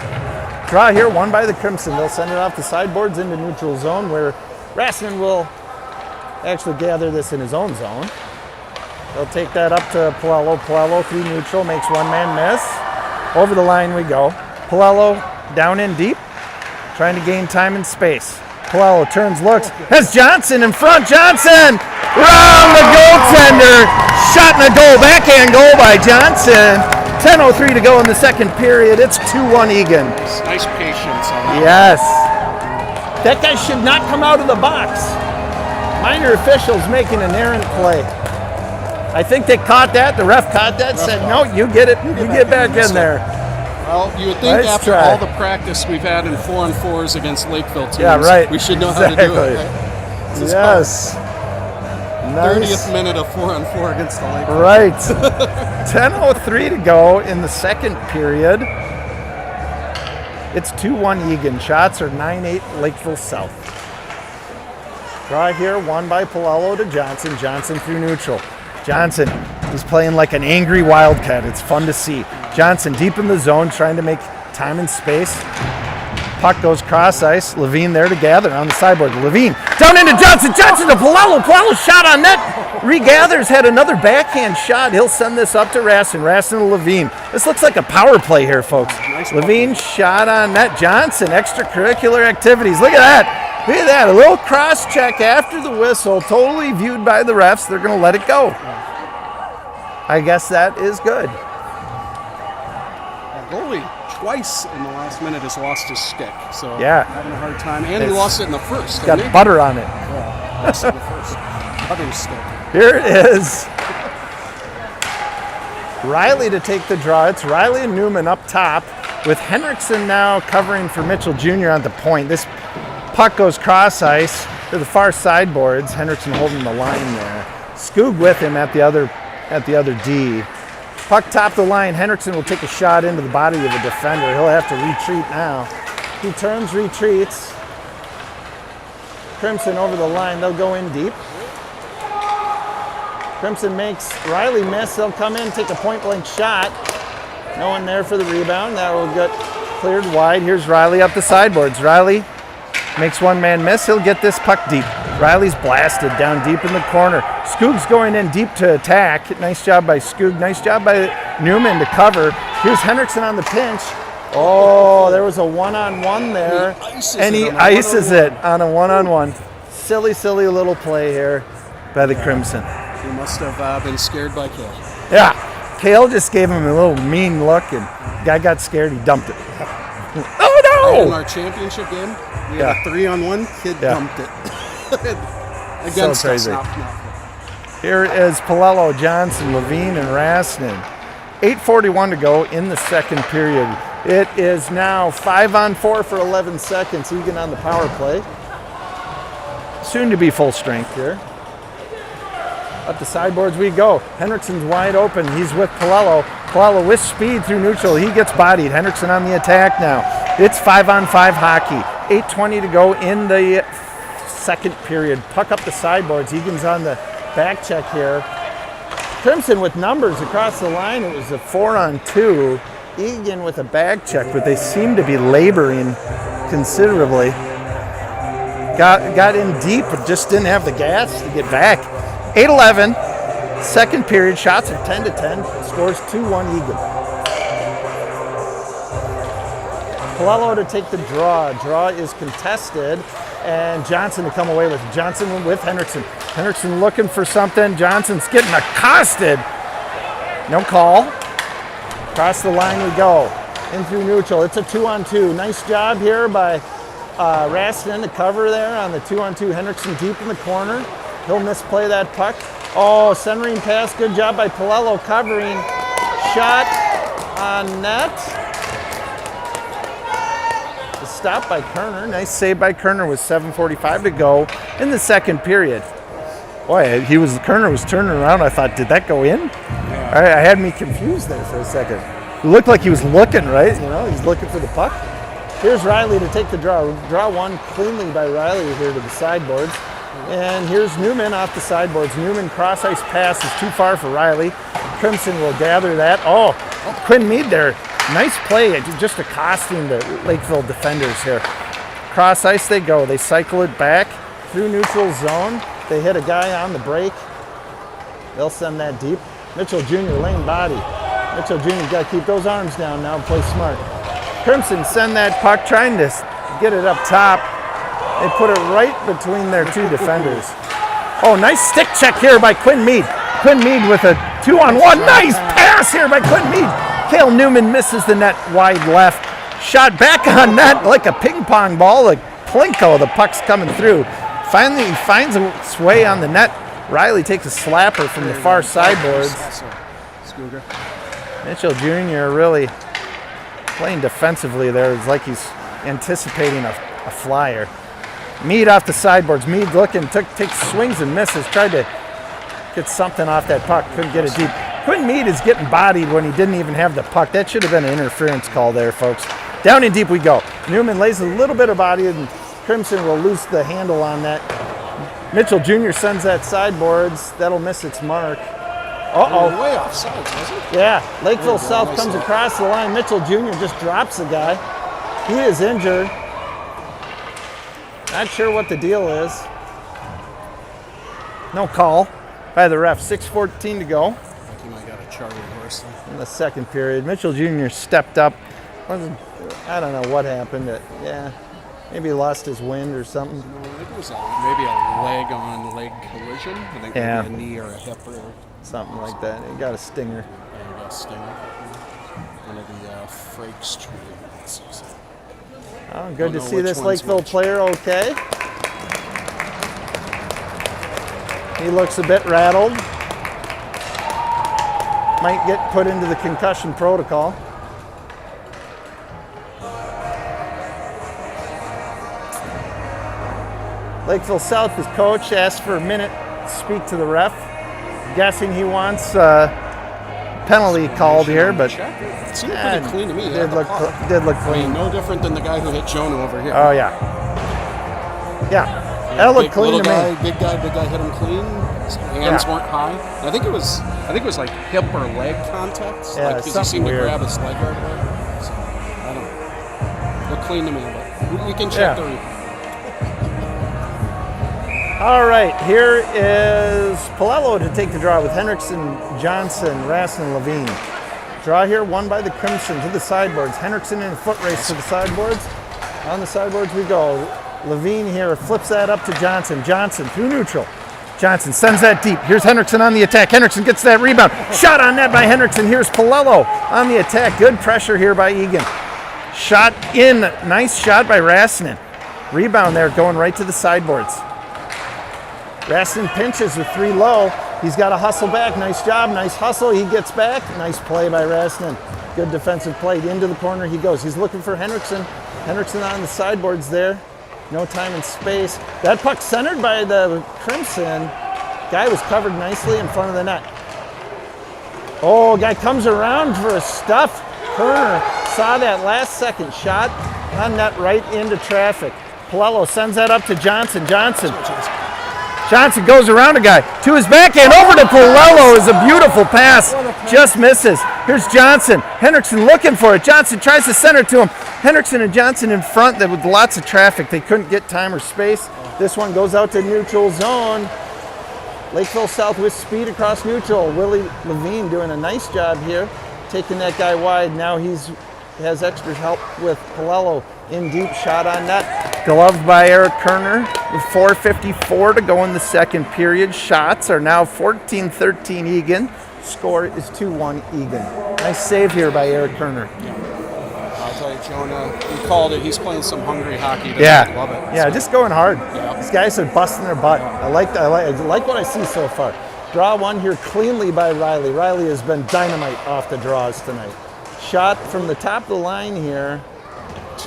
Draw here, won by the Crimson. They'll send it off the sideboards into neutral zone where Rassman will actually gather this in his own zone. They'll take that up to Palello. Palello through neutral, makes one man miss. Over the line we go. Palello down in deep, trying to gain time and space. Palello turns, looks, has Johnson in front. Johnson! Round the goaltender! Shot in a goal, backhand goal by Johnson. 10:03 to go in the second period. It's 2-1 Eagan. Nice patience on that. Yes. That guy should not come out of the box. Minor officials making an errant play. I think they caught that. The ref caught that, said, no, you get it. You get back in there. Well, you would think Nice after try. all the practice we've had in 4-on-4s against Lakeville teams, Yeah, right. we should know how to do it. Right? This is Yes. hard. Nice. 30th minute of 4-on-4 against the Lakeville. Right. 10:03 to go in the second period. It's 2-1 Eagan. Shots are 9-8 Lakeville South. Draw here, won by Palello to Johnson. Johnson through neutral. Johnson, he's playing like an angry Wildcat. It's fun to see. Johnson deep in the zone, trying to make time and space. Puck goes cross ice. Levine there to gather on the sideboard. Levine down into Johnson. Johnson to Palello. Palello shot on net. Regathers, had another backhand shot. He'll send this up to Rasson. Rasson to Levine. This looks like a power play here, folks. Nice Levine shot on net. Johnson, extracurricular activities. Look at that. Look at that. A little cross check after the whistle. Totally viewed by the refs. They're going to let it go. I guess that is good. Goalie twice in the last minute has lost his stick, so Yeah. having a hard time. And he lost it in the first. Got didn't he? butter on it. Yeah, lost it in the first. Other stick. Here it is. Riley to take the draw. It's Riley and Newman up top with Henriksen now covering for Mitchell Jr. on the point. This puck goes cross ice to the far sideboards. Henriksen holding the line there. Skoog with him at the other D. Puck top the line. Henriksen will take a shot into the body of the defender. He'll have to retreat now. He turns, retreats. Crimson over the line. They'll go in deep. Crimson makes Riley miss. They'll come in, take a point-blank shot. No one there for the rebound. That will get cleared wide. Here's Riley up the sideboards. Riley makes one man miss. He'll get this puck deep. Riley's blasted down deep in the corner. Skoog's going in deep to attack. Nice job by Skoog. Nice job by Newman to cover. Here's Henriksen on the pinch. Oh, there was a one-on-one there. And he ices it on a one-on-one. Silly, silly little play here by the Crimson. He must have been scared by Kale. Yeah, Kale just gave him a little mean look, and guy got scared. He dumped it. Oh, In no! our championship game, we had a 3-on-1. Kid dumped it. Against So crazy. us. Not. Here is Palello, Johnson, Levine, and Rasnin. 8:41 to go in the second period. It is now 5-on-4 for 11 seconds. Eagan on the power play. soon to be full strength here. Up the sideboards we go. Henriksen's wide open. He's with Palello. Palello with speed through neutral. He gets bodied. Henriksen on the attack now. It's 5-on-5 hockey. 8:20 to go in the second period. Puck up the sideboards. Egan's on the back check here. Crimson with numbers across the line. It was a 4-on-2. Eagan with a back check, but they seem to be laboring considerably. Got in deep, but just didn't have the gas to get back. 8-11, second period, shots are 10-10, scores 2-1 Eagan. Palello to take the draw. Draw is contested, and Johnson to come away with it. Johnson with Henriksen. Henriksen looking for something. Johnson's getting accosted. No call. Across the line we go. In through neutral. It's a 2-on-2. Nice job here by Rastin to cover there on the 2-on-2. Henriksen deep in the corner. He'll misplay that puck. Oh, centering pass. Good job by Palello covering. Shot on net. The stop by Kerner. Nice save by Kerner with 7:45 to go in the second period. Boy, Kerner was turning around. I thought, did that go in? Yeah. I had me confused there for a second. It looked like he was looking, right? You know, he's looking for the puck. Here's Riley to take the draw. Draw one cleanly by Riley here to the sideboards. And here's Newman off the sideboards. Newman cross-ice pass is too far for Riley. Crimson will gather that. Oh, Quinn Meade there. Nice play, just accosting the Lakeville defenders here. Cross-ice they go. They cycle it back through neutral zone. They hit a guy on the break. They'll send that deep. Mitchell Jr. lane body. Mitchell Jr. got to keep those arms down now and play smart. Crimson send that puck, trying to get it up top. They put it right between their two defenders. Oh, nice stick check here by Quinn Meade. Quinn Meade with a 2-on-1. Nice pass here by Quinn Meade. Cale Newman misses the net wide left. Shot back on net like a ping pong ball. Like Plinko, the puck's coming through. Finally, he finds its way on the net. Riley takes a slapper from the far sideboards. Mitchell Jr. really playing defensively there. It's like he's anticipating a flyer. Meade off the sideboards. Meade looking, takes swings and misses. Tried to get something off that puck. Couldn't get it deep. Quinn Meade is getting bodied when he didn't even have the puck. That should have been an interference call there, folks. Down and deep we go. Newman lays a little bit of body, and Crimson will lose the handle on that. Mitchell Jr. sends that sideboards. That'll miss its mark. Uh-oh. Way offside, wasn't it? Yeah. Lakeville South comes across the line. Mitchell Jr. just drops the guy. He is injured. Not sure what the deal is. No call by the ref. 6:14 to go. I think he might got a Charlie horse in the second period. Mitchell Jr. stepped up. I don't know what happened. Yeah, maybe he lost his wind or something. No, I think it was maybe a leg-on-leg collision. I think maybe a knee or a hip or something like that. He got a stinger. Yeah, he got a stinger. One of the Frakes treatments. Oh, good to see this Lakeville player okay. He looks a bit rattled. Might get put into the concussion protocol. Lakeville South, his coach, asked for a minute to speak to the ref. Guessing he wants penalty called here, but it seemed pretty clean to me. Did look clean. I mean, no different than the guy who hit Jonah over here. Oh yeah, that looked clean to me. Big guy hit him clean. His hands weren't high. I think it was like hip or leg contact. Yeah, like, because he seemed weird. to grab his leg right away. So, I don't know. Looked clean to me, but we can check the replay. All right, here is Palello to take the draw with Henriksen, Johnson, Rastin, Levine. Draw here, won by the Crimson to the sideboards. Henriksen in a foot race to the sideboards. On the sideboards we go. Levine here flips that up to Johnson. Johnson through neutral. Johnson sends that deep. Here's Henriksen on the attack. Henriksen gets that rebound. Shot on net by Henriksen. Here's Palello on the attack. Good pressure here by Eagan. Shot in. Nice shot by Rastin. Rebound there going right to the sideboards. Rastin pinches with 3 low. He's got to hustle back. Nice job. Nice hustle. He gets back. Nice play by Rastin. Good defensive play. Into the corner he goes. He's looking for Henriksen. Henriksen on the sideboards there. No time and space. That puck centered by the Crimson. Guy was covered nicely in front of the net. Oh, guy comes around for a stuff. Kerner saw that last second shot on net right into traffic. Palello sends that up to Johnson. Johnson goes around a guy to his backhand over to Palello is a beautiful pass. Just misses. Here's Johnson. Henriksen looking for it. Johnson tries to center to him. Henriksen and Johnson in front with lots of traffic. They couldn't get time or space. This one goes out to neutral zone. Lakeville South with speed across neutral. Willie Levine doing a nice job here, taking that guy wide. Now has extra help with Palello in deep, shot on net. Gloved by Eric Kerner with 4:54 to go in the second period. Shots are now 14-13 Eagan. Score is 2-1 Eagan. Nice save here by Eric Kerner. Yeah. I'll tell you, Jonah, he called it. He's playing some hungry hockey tonight. Yeah, Love it. yeah, just going hard. Yeah. These guys are busting their butt. I like what I see so far. Draw one here cleanly by Riley. Riley has been dynamite off the draws tonight. Shot from the top of the line here.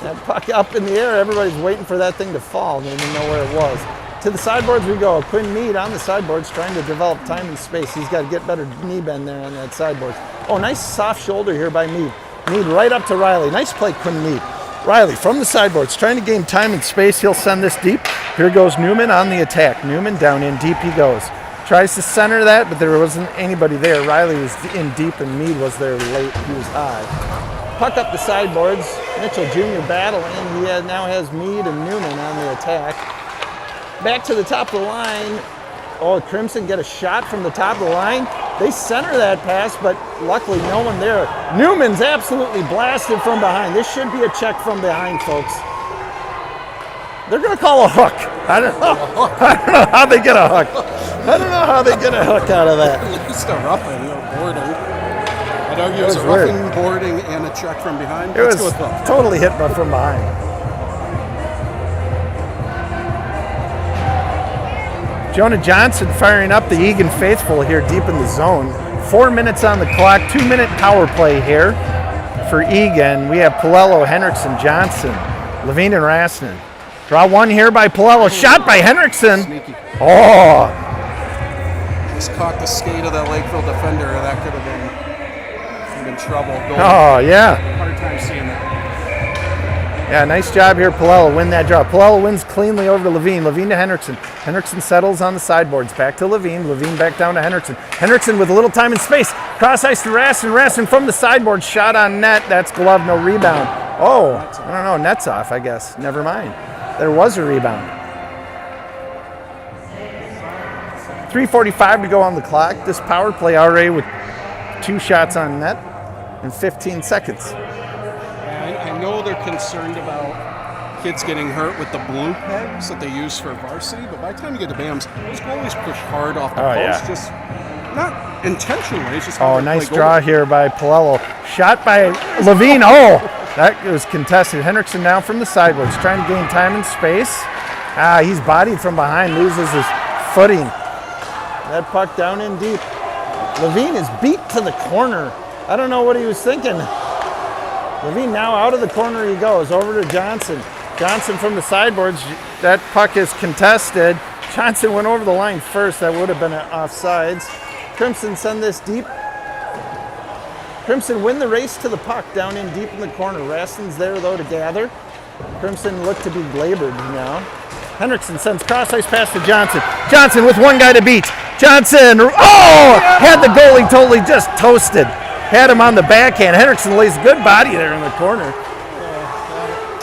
That puck up in the air. Everybody's waiting for that thing to fall. They didn't know where it was. To the sideboards we go. Quinn Mead on the sideboards trying to develop time and space. He's got to get better knee bend there on that sideboards. Oh, nice soft shoulder here by Mead. Mead right up to Riley. Nice play, Quinn Mead. Riley from the sideboards trying to gain time and space. He'll send this deep. Here goes Newman on the attack. Newman down in deep he goes. Tries to center that, but there wasn't anybody there. Riley was in deep and Mead was there late. He was high. Puck up the sideboards. Mitchell Jr. battling. He now has Mead and Newman on the attack. Back to the top of the line. Oh, Crimson get a shot from the top of the line. They center that pass, but luckily no one there. Newman's absolutely blasted from behind. This should be a check from behind, folks. They're going to call a hook. I don't know how they get a hook. I don't know how they get a hook out of that. At least a roughing or boarding. I'd argue it was a roughing, boarding, and a check from behind. It was totally hit from behind. Jonah Johnson firing up the Eagan faithful here deep in the zone. 4 minutes on the clock, 2-minute power play here for Eagan. We have Palello, Henriksen, Johnson, Levine, and Rasnin. Draw one here by Palello. Shot by Henriksen. Sneaky. Oh. Just caught the skate of that Lakeville defender. That could have been trouble. Oh, yeah. Hard time seeing that. Yeah, nice job here, Palello. Win that draw. Palello wins cleanly over to Levine. Levine to Henriksen. Henriksen settles on the sideboards. Back to Levine. Levine back down to Henriksen. Henriksen with a little time and space. Cross ice to Rastin. Rastin from the sideboard. Shot on net. That's glove, no rebound. Oh, I don't know. Net's off, I guess. Never mind. There was a rebound. 3:45 to go on the clock. This power play already with 2 shots on net in 15 seconds. I know they're concerned about kids getting hurt with the blue pegs that they use for varsity, but by the time you get to BAMs, those goalies push hard off the post, just not intentionally. It's just nice draw here by Palello. Shot by Levine. Oh, that was contested. Henriksen now from the sideboards, trying to gain time and space. He's bodied from behind, loses his footing. That puck down in deep. Levine is beat to the corner. I don't know what he was thinking. Levine now out of the corner he goes, over to Johnson. Johnson from the sideboards, that puck is contested. Johnson went over the line first, that would have been offsides. Crimson send this deep. Crimson win the race to the puck down in deep in the corner. Rastin's there though to gather. Crimson look to be labored now. Henriksen sends cross ice pass to Johnson. Johnson with one guy to beat. Johnson, had the goalie totally just toasted. Had him on the backhand. Henriksen lays a good body there in the corner.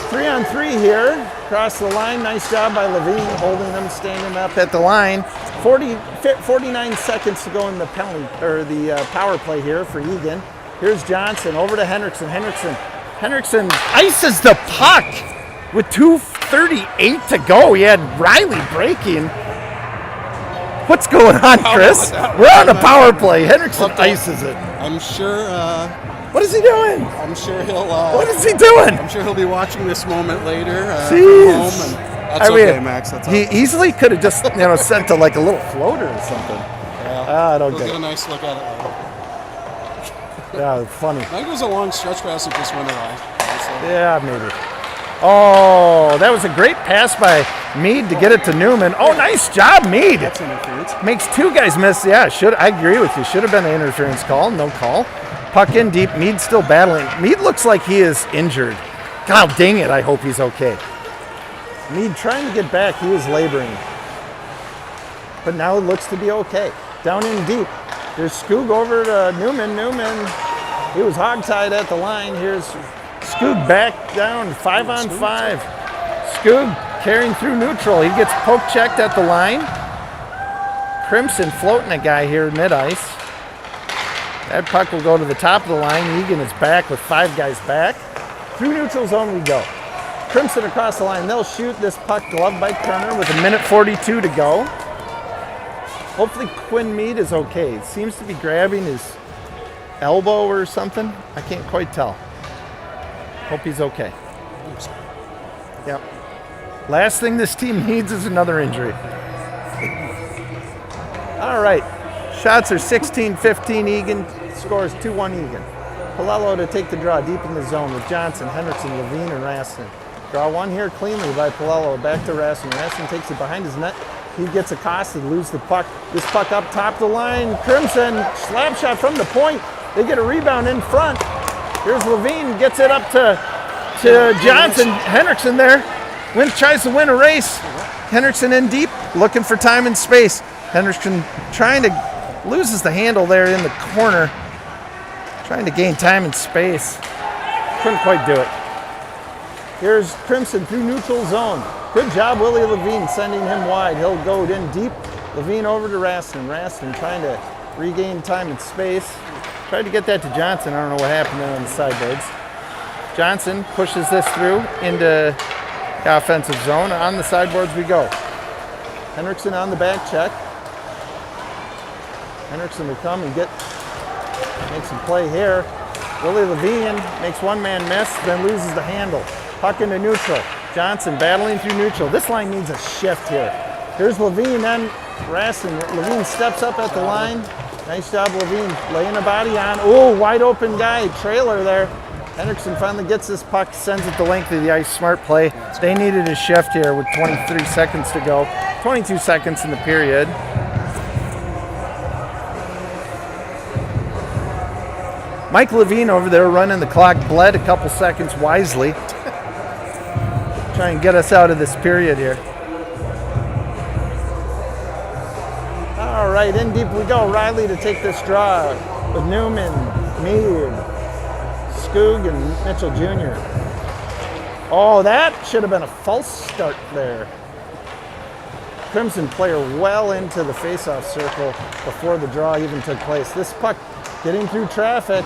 3-on-3 here. Across the line. Nice job by Levine holding them, standing up at the line. 49 seconds to go in the penalty or the power play here for Eagan. Here's Johnson over to Henriksen. Henriksen ices the puck with 2:38 to go. He had Riley breaking. What's going on, Chris? We're on a power play. Henriksen ices it. I'm sure. What is he doing? I'm sure he'll. What is he doing? I'm sure he'll be watching this moment later from Jeez. home. And that's okay, Max. That's he easily could have just sent to like a little floater or something. Yeah. I don't We'll get get it. a nice look at it later. Yeah, funny. I think it was a long stretch pass that just went away. Yeah, maybe. Oh, that was a great pass by Mead to get it to Newman. Oh, nice job, Mead. That's interference. Makes two guys miss. Yeah, I agree with you. Should have been an interference call. No call. Puck in deep. Mead still battling. Mead looks like he is injured. God dang it. I hope he's okay. Mead trying to get back. He was laboring. But now it looks to be okay. Down in deep. There's Skoog over to Newman. Newman, he was hogtied at the line. Here's Skoog back down, 5-on-5. Skoog carrying through neutral. He gets poke checked at the line. Crimson floating a guy here mid-ice. That puck will go to the top of the line. Eagan is back with 5 guys back. Through neutral zone we go. Crimson across the line. They'll shoot this puck gloved by Kerner with 1:42 to go. Hopefully Quinn Mead is okay. He seems to be grabbing his elbow or something. I can't quite tell. Hope he's okay. Yep. Last thing this team needs is another injury. All right. Shots are 16-15 Eagan. Scores 2-1 Eagan. Palello to take the draw deep in the zone with Johnson, Henderson, Levine, and Raston. Draw one here cleanly by Palello. Back to Raston. Raston takes it behind his net. He gets accosted, loses the puck. This puck up top of the line. Crimson, slap shot from the point. They get a rebound in front. Here's Levine, gets it up to Johnson. Henderson there. Tries to win a race. Henderson in deep, looking for time and space. Henderson loses the handle there in the corner. Trying to gain time and space. Couldn't quite do it. Here's Crimson through neutral zone. Good job, Willie Levine, sending him wide. He'll go in deep. Levine over to Raston. Raston trying to regain time and space. Tried to get that to Johnson. I don't know what happened there on the sideboards. Johnson pushes this through into the offensive zone. On the sideboards we go. Henriksen on the back check. Henriksen will come and make some play here. Willie Levine makes one man miss, then loses the handle. Puck into neutral. Johnson battling through neutral. This line needs a shift here. Here's Levine, then Raston. Levine steps up at the line. Nice job, Levine, laying a body on. Oh, wide open guy, trailer there. Henriksen finally gets this puck, sends it the length of the ice. Smart play. They needed a shift here with 23 seconds to go. 22 seconds in the period. Mike Levine over there running the clock, bled a couple seconds wisely. Try and get us out of this period here. All right, in deep we go. Riley to take this draw with Newman, Mead, Skoog, and Mitchell Jr. Oh, that should have been a false start there. Crimson player well into the faceoff circle before the draw even took place. This puck getting through traffic.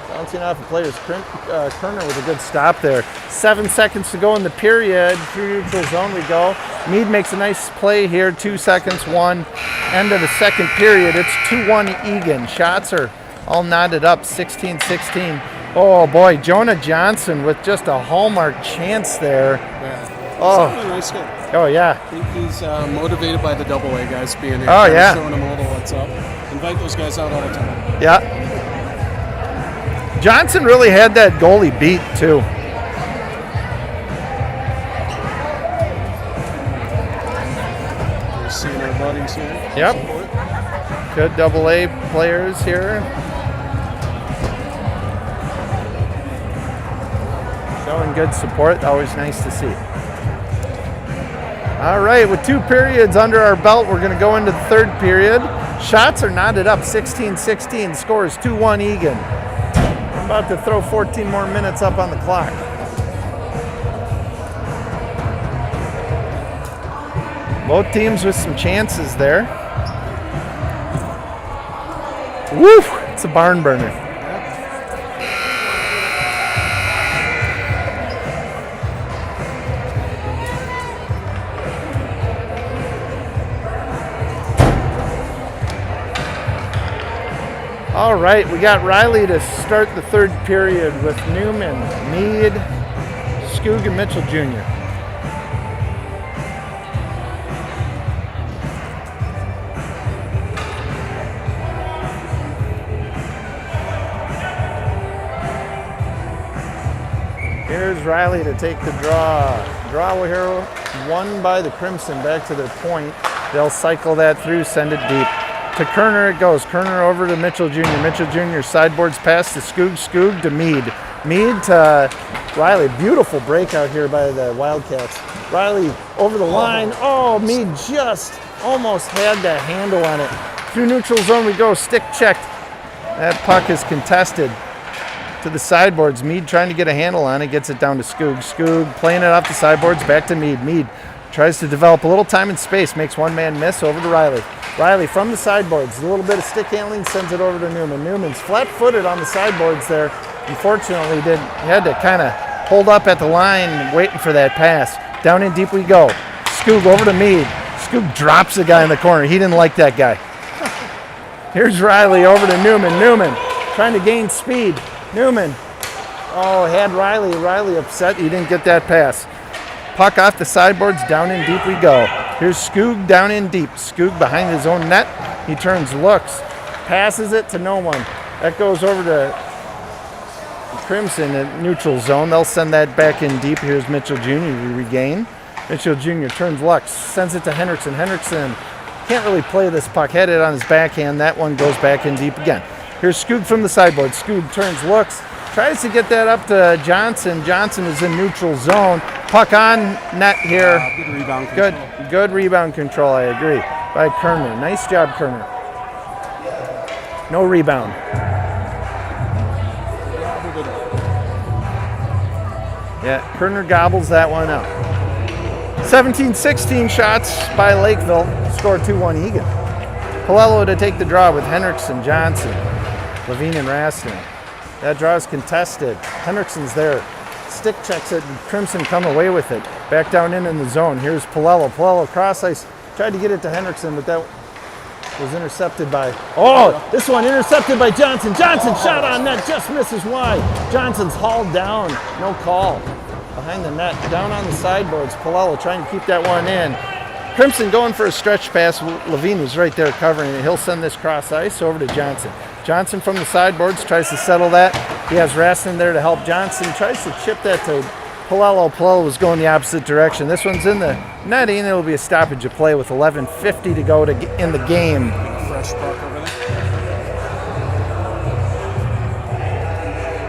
Bouncing off of players. Kerner with a good stop there. 7 seconds to go in the period. Through neutral zone we go. Mead makes a nice play here. 2 seconds, 1. End of the second period. It's 2-1 Eagan. Shots are all knotted up. 16-16. Oh boy, Jonah Johnson with just a hallmark chance there. Yeah. Oh. Nice guy. Oh yeah. I think he's motivated by the AA guys being here. Oh yeah. Showing them all the what's up. Invite those guys out all the time. Yeah. Johnson really had that goalie beat too. We're seeing our buddies here. Yep. Good AA players here. Showing good support. Always nice to see. All right, with 2 periods under our belt, we're going to go into the third period. Shots are knotted up, 16-16. Score is 2-1 Eagan. I'm about to throw 14 more minutes up on the clock. Both teams with some chances there. Woo! It's a barn burner. All right, we got Riley to start the third period with Newman, Mead, Skoog, and Mitchell Jr. Here's Riley to take the draw. Draw here won by the Crimson back to their point. They'll cycle that through, send it deep. To Kerner it goes. Kerner over to Mitchell Jr. Mitchell Jr. sideboards pass to Skoog. Skoog to Mead. Mead to Riley. Beautiful breakout here by the Wildcats. Riley over the line. Oh, Mead just almost had that handle on it. Through neutral zone we go. Stick checked. That puck is contested to the sideboards. Mead trying to get a handle on it. Gets it down to Skoog. Skoog playing it off the sideboards. Back to Mead. Mead tries to develop a little time and space. Makes one man miss over to Riley. Riley from the sideboards. A little bit of stick handling. Sends it over to Newman. Newman's flat-footed on the sideboards there. Unfortunately, he had to kind of hold up at the line waiting for that pass. Down in deep we go. Skoog over to Mead. Skoog drops the guy in the corner. He didn't like that guy. Here's Riley over to Newman. Newman trying to gain speed. Newman. Oh, had Riley. Riley upset. He didn't get that pass. Puck off the sideboards. Down in deep we go. Here's Skoog down in deep. Skoog behind his own net. He turns, looks, passes it to no one. That goes over to Crimson at neutral zone. They'll send that back in deep. Here's Mitchell Jr. to regain. Mitchell Jr. turns, looks, sends it to Henriksen. Henriksen can't really play this puck. Had it on his backhand. That one goes back in deep again. Here's Skoog from the sideboard. Skoog turns, looks, tries to get that up to Johnson. Johnson is in neutral zone. Puck on net here. Good rebound control. Good rebound control, I agree, by Kerner. Nice job, Kerner. No rebound. Yeah, Kerner gobbles that one up. 17-16 shots by Lakeville. Score 2-1 Eagan. Palello to take the draw with Henriksen, Johnson, Levine, and Rastin. That draw is contested. Henriksen's there. Stick checks it, and Crimson come away with it. Back down in the zone. Here's Palello. Palello cross ice. Tried to get it to Henriksen, but that was intercepted by... Oh, this one intercepted by Johnson. Johnson shot on net, just misses wide. Johnson's hauled down. No call. Behind the net, down on the sideboards. Palello trying to keep that one in. Crimson going for a stretch pass. Levine was right there covering it. He'll send this cross ice over to Johnson. Johnson from the sideboards tries to settle that. He has Rastin there to help Johnson. Tries to chip that to Palello. Palello was going the opposite direction. This one's in the netting. It'll be a stoppage of play with 11:50 to go in the game. Fresh puck over there.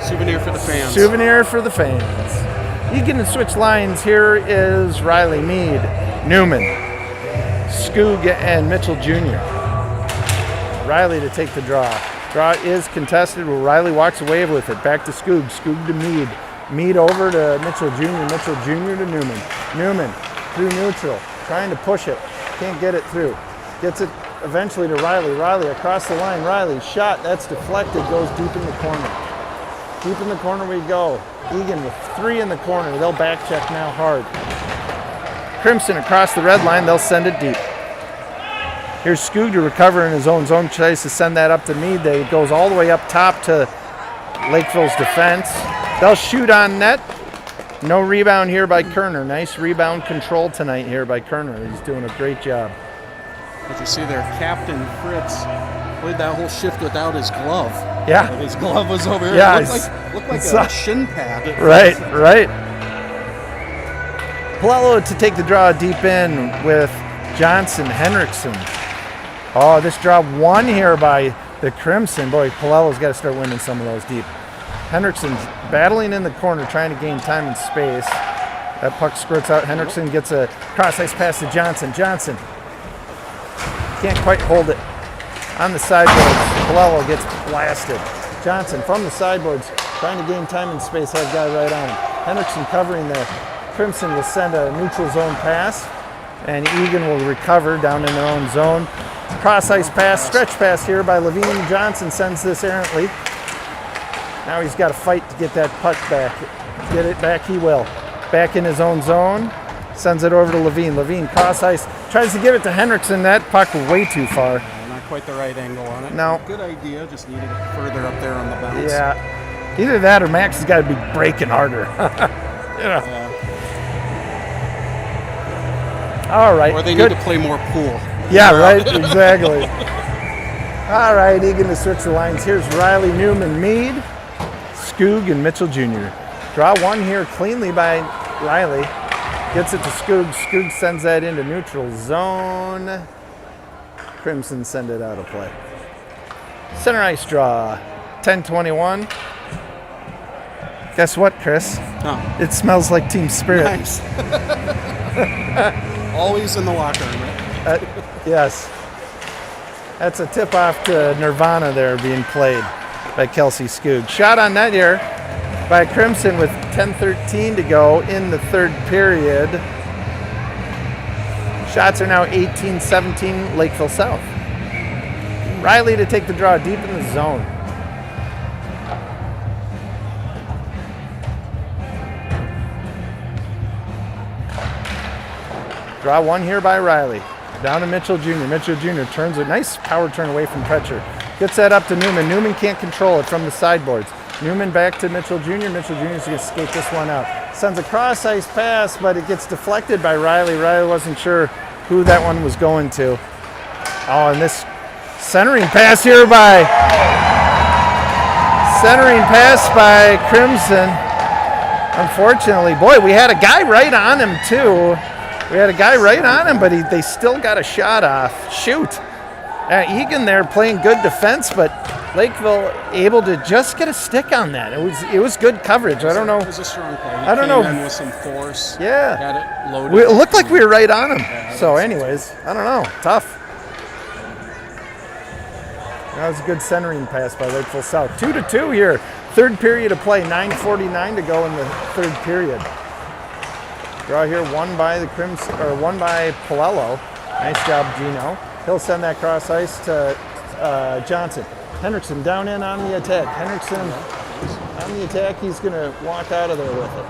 Souvenir for the fans. Souvenir for the fans. Eagan to switch lines. Here is Riley, Mead, Newman, Skoog, and Mitchell Jr. Riley to take the draw. Draw is contested. Well, Riley walks away with it. Back to Skoog. Skoog to Mead. Mead over to Mitchell Jr. Mitchell Jr. to Newman. Newman through neutral. Trying to push it. Can't get it through. Gets it eventually to Riley. Riley across the line. Riley shot. That's deflected. Goes deep in the corner. Deep in the corner we go. Eagan with 3 in the corner. They'll back check now hard. Crimson across the red line. They'll send it deep. Here's Skoog to recover in his own zone. Tries to send that up to Mead. It goes all the way up top to Lakeville's defense. They'll shoot on net. No rebound here by Kerner. Nice rebound control tonight here by Kerner. He's doing a great job. As you see there, Captain Fritz played that whole shift without his glove. Yeah. His glove was over here. Yeah, It looked like a shin pad. Right. Palello to take the draw deep in with Johnson, Henriksen. Oh, this draw won here by the Crimson. Boy, Palello's got to start winning some of those deep. Henriksen's battling in the corner, trying to gain time and space. That puck squirts out. Henriksen gets a cross-ice pass to Johnson. Johnson can't quite hold it. On the sideboards, Palello gets blasted. Johnson from the sideboards, trying to gain time and space. That guy right on him. Henriksen covering there. Crimson will send a neutral zone pass, and Eagan will recover down in their own zone. Cross-ice pass, stretch pass here by Levine. Johnson sends this errantly. Now he's got to fight to get that puck back. Get it back, he will. Back in his own zone, sends it over to Levine. Levine cross-ice, tries to give it to Henriksen. That puck way too far. Not quite the right angle on it. No. Good idea, just needed it further up there on the bounce. Yeah. Either that or Max has got to be breaking harder. Yeah. All right. Or they need to play more pool. Yeah, right, exactly. All right, Eagan to switch the lines. Here's Riley, Newman, Mead, Skoog, and Mitchell Jr. Draw one here cleanly by Riley. Gets it to Skoog. Skoog sends that into neutral zone. Crimson send it out of play. Center ice draw. 10-21. Guess what, Chris? Oh. It smells like team spirit. Nice. Always in the locker room, right? Yes. That's a tip-off to Nirvana there being played by Kelsey Skoog. Shot on net here by Crimson with 10:13 to go in the third period. Shots are now 18-17 Lakeville South. Riley to take the draw deep in the zone. Draw one here by Riley. Down to Mitchell Jr. Mitchell Jr. turns a nice power turn away from Pretcher. Gets that up to Newman. Newman can't control it from the sideboards. Newman back to Mitchell Jr. Mitchell Jr. is going to skate this one out. Sends a cross ice pass, but it gets deflected by Riley. Riley wasn't sure who that one was going to. Oh, and this centering pass by Crimson. Unfortunately, boy, we had a guy right on him too. But they still got a shot off. Shoot. Eagan there playing good defense, but Lakeville able to just get a stick on that. It was good coverage. I don't know. It was a strong play. I don't know. Came in with some force. Yeah. Had it loaded. It looked like we were right on him. So anyways, I don't know. Tough. That was a good centering pass by Lakeville South. 2-2 here. Third period of play. 9:49 to go in the third period. Draw here, one by Palello. Nice job, Gino. He'll send that cross ice to Johnson. Henriksen down in on the attack. Henriksen on the attack. He's going to walk out of there with it.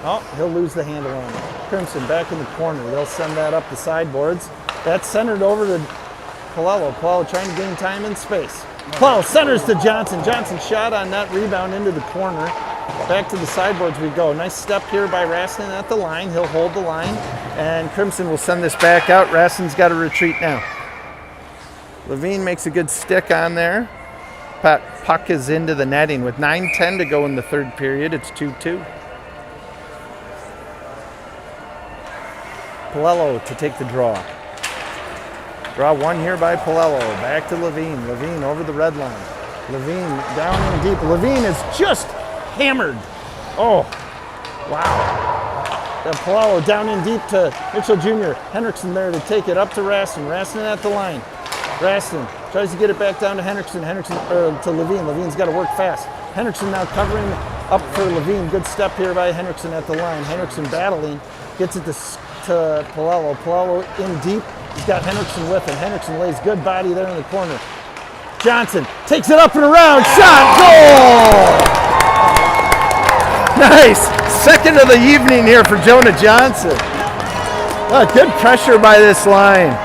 Oh, he'll lose the handle on it. Crimson back in the corner. They'll send that up the sideboards. That's centered over to Palello. Palello trying to gain time and space. Palello centers to Johnson. Johnson shot on that rebound into the corner. Back to the sideboards we go. Nice step here by Raskin at the line. He'll hold the line. And Crimson will send this back out. Raskin's got to retreat now. Levine makes a good stick on there. Puck is into the netting with 9:10 to go in the third period. It's 2-2. Palello to take the draw. Draw one here by Palello. Back to Levine. Levine over the red line. Levine down in deep. Levine is just hammered. Oh, wow. Then Palello down in deep to Mitchell Jr. Henriksen there to take it up to Rastin. Rastin at the line. Rastin tries to get it back down to Henriksen. To Levine. Levine's got to work fast. Henriksen now covering up for Levine. Good step here by Henriksen at the line. Henriksen battling. Gets it to Palello. Palello in deep. He's got Henriksen with him. Henriksen lays good body there in the corner. Johnson takes it up and around. Shot. Goal! Nice. Second of the evening here for Jonah Johnson. Oh, good pressure by this line.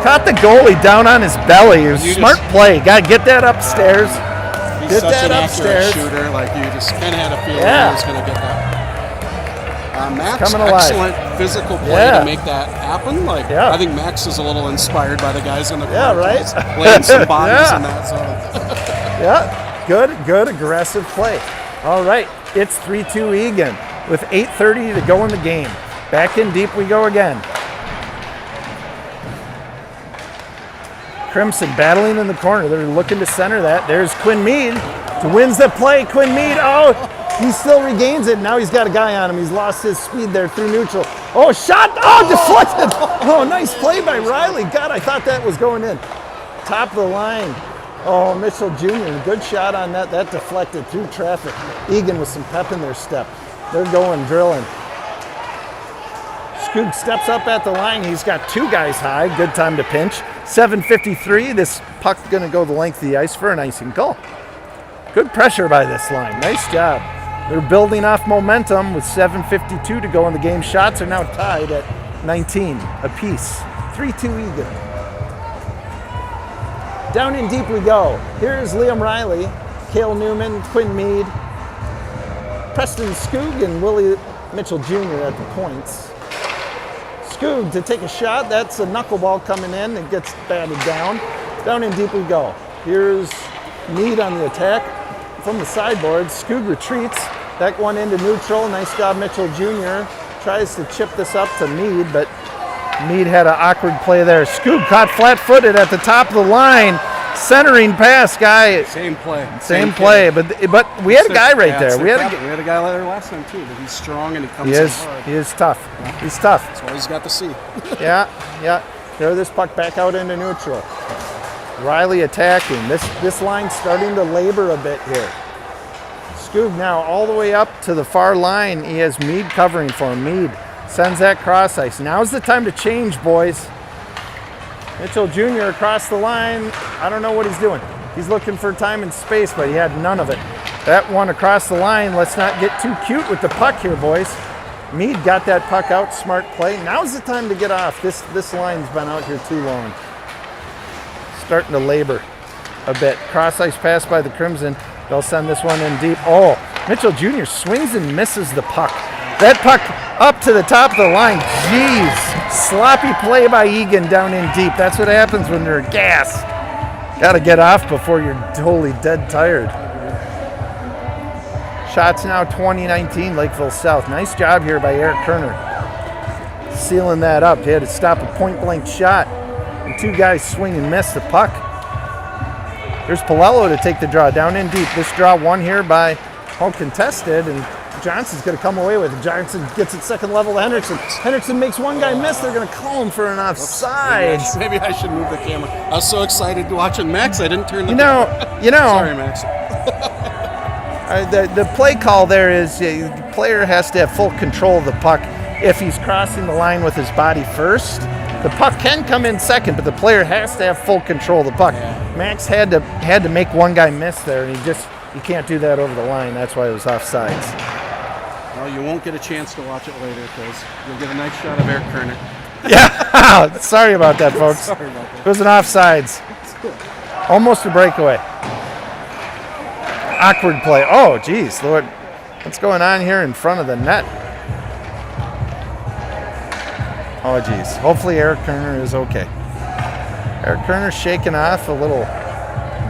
Caught the goalie down on his belly. It was a smart play. Got to get that upstairs. He's such an accurate shooter. Like you just kind of had a feeling he was going to get that. Max, excellent physical play to make that happen. I think Max is a little inspired by the guys in the corner. Right. Playing some bodies in that zone. Good aggressive play. All right, it's 3-2 Eagan with 8:30 to go in the game. Back in deep we go again. Crimson battling in the corner. They're looking to center that. There's Quinn Mead to wins the play. Quinn Mead, he still regains it. Now he's got a guy on him. He's lost his speed there through neutral. Oh, shot. Oh, deflected. Oh, nice play by Riley. God, I thought that was going in. Top of the line. Oh, Mitchell Jr., good shot on that. That deflected through traffic. Eagan with some pep in their step. They're going, drilling. Skoog steps up at the line. He's got two guys high. Good time to pinch. 7:53. This puck's going to go the length of the ice for an icing goal. Good pressure by this line. Nice job. They're building off momentum with 7:52 to go in the game. Shots are now tied at 19 apiece. 3-2 Eagan. Down in deep we go. Here's Liam Riley, Cale Newman, Quinn Mead, Preston Skoog, and Willie Mitchell Jr. at the points. Skoog to take a shot. That's a knuckleball coming in. It gets batted down. Down in deep we go. Here's Mead on the attack. from the sideboard. Skoog retreats. That one into neutral. Nice job, Mitchell Jr. Tries to chip this up to Mead, but Mead had an awkward play there. Skoog caught flat-footed at the top of the line. Centering pass, guy. Same play. Same play, but we had a guy right there. We had a guy there last time too, but he's strong and he comes in hard. He is tough. He's tough. That's all he's got to see. Yeah. Throw this puck back out into neutral. Riley attacking. This line's starting to labor a bit here. Skoog now all the way up to the far line. He has Mead covering for him. Mead sends that cross ice. Now's the time to change, boys. Mitchell Jr. across the line. I don't know what he's doing. He's looking for time and space, but he had none of it. That one across the line. Let's not get too cute with the puck here, boys. Mead got that puck out. Smart play. Now's the time to get off. This line's been out here too long. Starting to labor a bit. Cross ice pass by the Crimson. They'll send this one in deep. Oh, Mitchell Jr. swings and misses the puck. That puck up to the top of the line. Jeez. Sloppy play by Eagan down in deep. That's what happens when you're gas. Got to get off before you're totally dead tired. Shots now 2019 Lakeville South. Nice job here by Eric Kerner. Sealing that up. He had to stop a point-blank shot. And two guys swing and miss the puck. There's Palello to take the draw down in deep. This draw won here by contested, and Johnson's going to come away with it. Johnson gets it second level to Henriksen. Henriksen makes one guy miss. They're going to call him for an offside. Maybe I should move the camera. I was so excited watching Max, I didn't turn the camera. Sorry, Max. The play call there is the player has to have full control of the puck if he's crossing the line with his body first. The puck can come in second, but the player has to have full control of the puck. Yeah. Max had to make one guy miss there, and you can't do that over the line. That's why it was offsides. Well, you won't get a chance to watch it later because you'll get a nice shot of Eric Kerner. Yeah, sorry about that, folks. Sorry about that. It was an offsides. Almost a breakaway. Awkward play. Oh, geez, Lord. What's going on here in front of the net? Oh, geez. Hopefully Eric Kerner is okay. Eric Kerner shaking off a little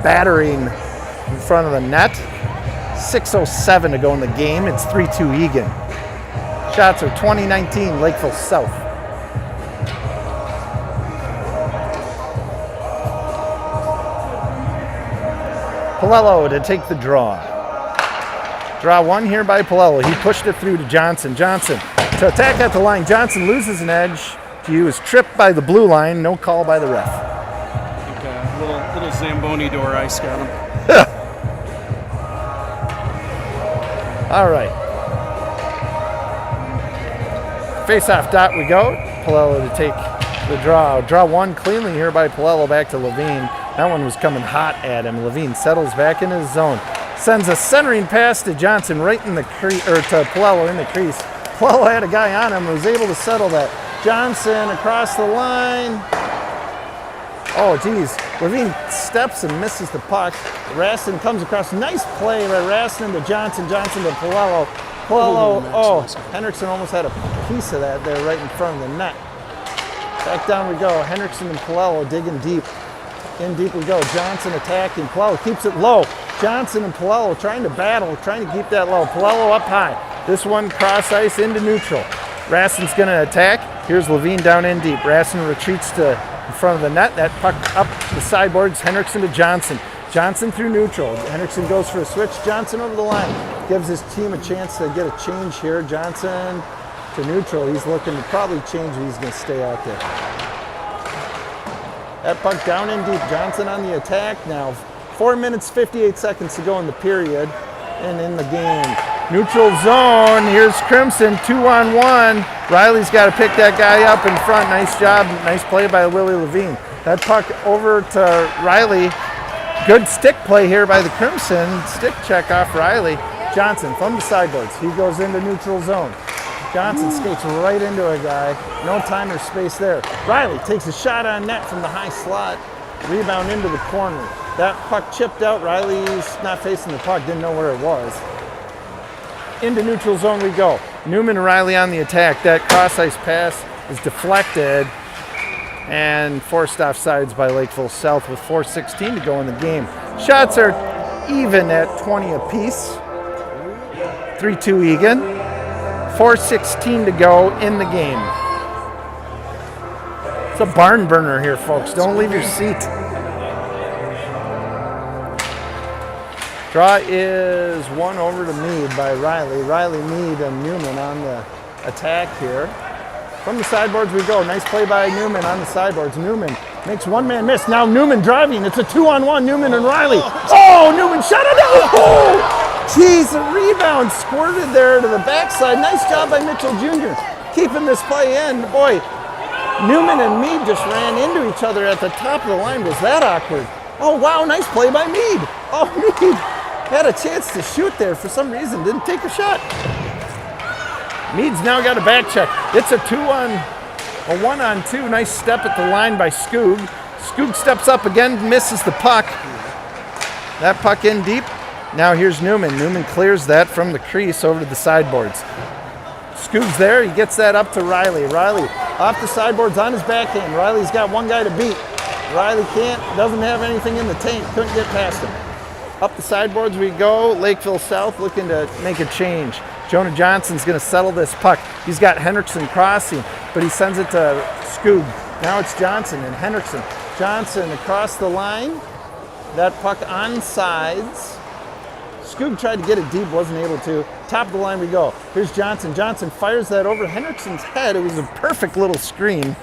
battering in front of the net. 6:07 to go in the game. It's 3-2 Eagan. Shots are 2019 Lakeville South. Palello to take the draw. Draw one here by Palello. He pushed it through to Johnson. Johnson to attack at the line. Johnson loses an edge. He was tripped by the blue line. No call by the ref. I think a little Zamboni door ice got him. All right. Face-off dot we go. Palello to take the draw. Draw one cleanly here by Palello back to Levine. That one was coming hot at him. Levine settles back in his zone. Sends a centering pass to Johnson right in the crease, or to Palello in the crease. Palello had a guy on him and was able to settle that. Johnson across the line. Oh, geez. Levine steps and misses the puck. Raston comes across. Nice play by Raston to Johnson. Johnson to Palello. Palello, Henriksen almost had a piece of that there right in front of the net. Back down we go. Henriksen and Palello digging deep. In deep we go. Johnson attacking. Palello keeps it low. Johnson and Palello trying to battle, trying to keep that low. Palello up high. This one cross ice into neutral. Raston's going to attack. Here's Levine down in deep. Raston retreats to in front of the net. That puck up the sideboards. Henriksen to Johnson. Johnson through neutral. Henriksen goes for a switch. Johnson over the line. Gives his team a chance to get a change here. Johnson to neutral. He's looking to probably change, but he's going to stay out there. That puck down in deep. Johnson on the attack now. 4 minutes, 58 seconds to go in the period and in the game. Neutral zone. Here's Crimson, 2-on-1. Riley's got to pick that guy up in front. Nice job. Nice play by Willie Levine. That puck over to Riley. Good stick play here by the Crimson. Stick check off Riley. Johnson from the sideboards. He goes into neutral zone. Johnson skates right into a guy. No time or space there. Riley takes a shot on net from the high slot. Rebound into the corner. That puck chipped out. Riley's not facing the puck. Didn't know where it was. Into neutral zone we go. Newman and Riley on the attack. That cross ice pass is deflected and forced offsides by Lakeville South with 4:16 to go in the game. Shots are even at 20 apiece. 3-2 Eagan. 4:16 to go in the game. It's a barn burner here, folks. Don't leave your seat. Draw is 1 over to Mead by Riley. Riley, Mead, and Newman on the attack here. From the sideboards we go. Nice play by Newman on the sideboards. Newman makes one man miss. Now Newman driving. It's a 2-on-1, Newman and Riley. Oh, Newman shot it out. Oh, geez, a rebound squirted there to the backside. Nice job by Mitchell Jr. keeping this play in. Boy, Newman and Mead just ran into each other at the top of the line. Was that awkward? Oh, wow, nice play by Mead. Oh, Mead had a chance to shoot there for some reason. Didn't take a shot. Mead's now got a back check. It's a 1-on-2. Nice step at the line by Skoog. Skoog steps up again, misses the puck. That puck in deep. Now here's Newman. Newman clears that from the crease over to the sideboards. Skoog's there. He gets that up to Riley. Riley off the sideboards on his backhand. Riley's got one guy to beat. Riley doesn't have anything in the tank. Couldn't get past him. Up the sideboards we go. Lakeville South looking to make a change. Jonah Johnson's going to settle this puck. He's got Hendrickson crossing, but he sends it to Skoog. Now it's Johnson and Hendrickson. Johnson across the line. That puck on sides. Skoog tried to get it deep, wasn't able to. Top of the line we go. Here's Johnson. Johnson fires that over Hendrickson's head. It was a perfect little screen.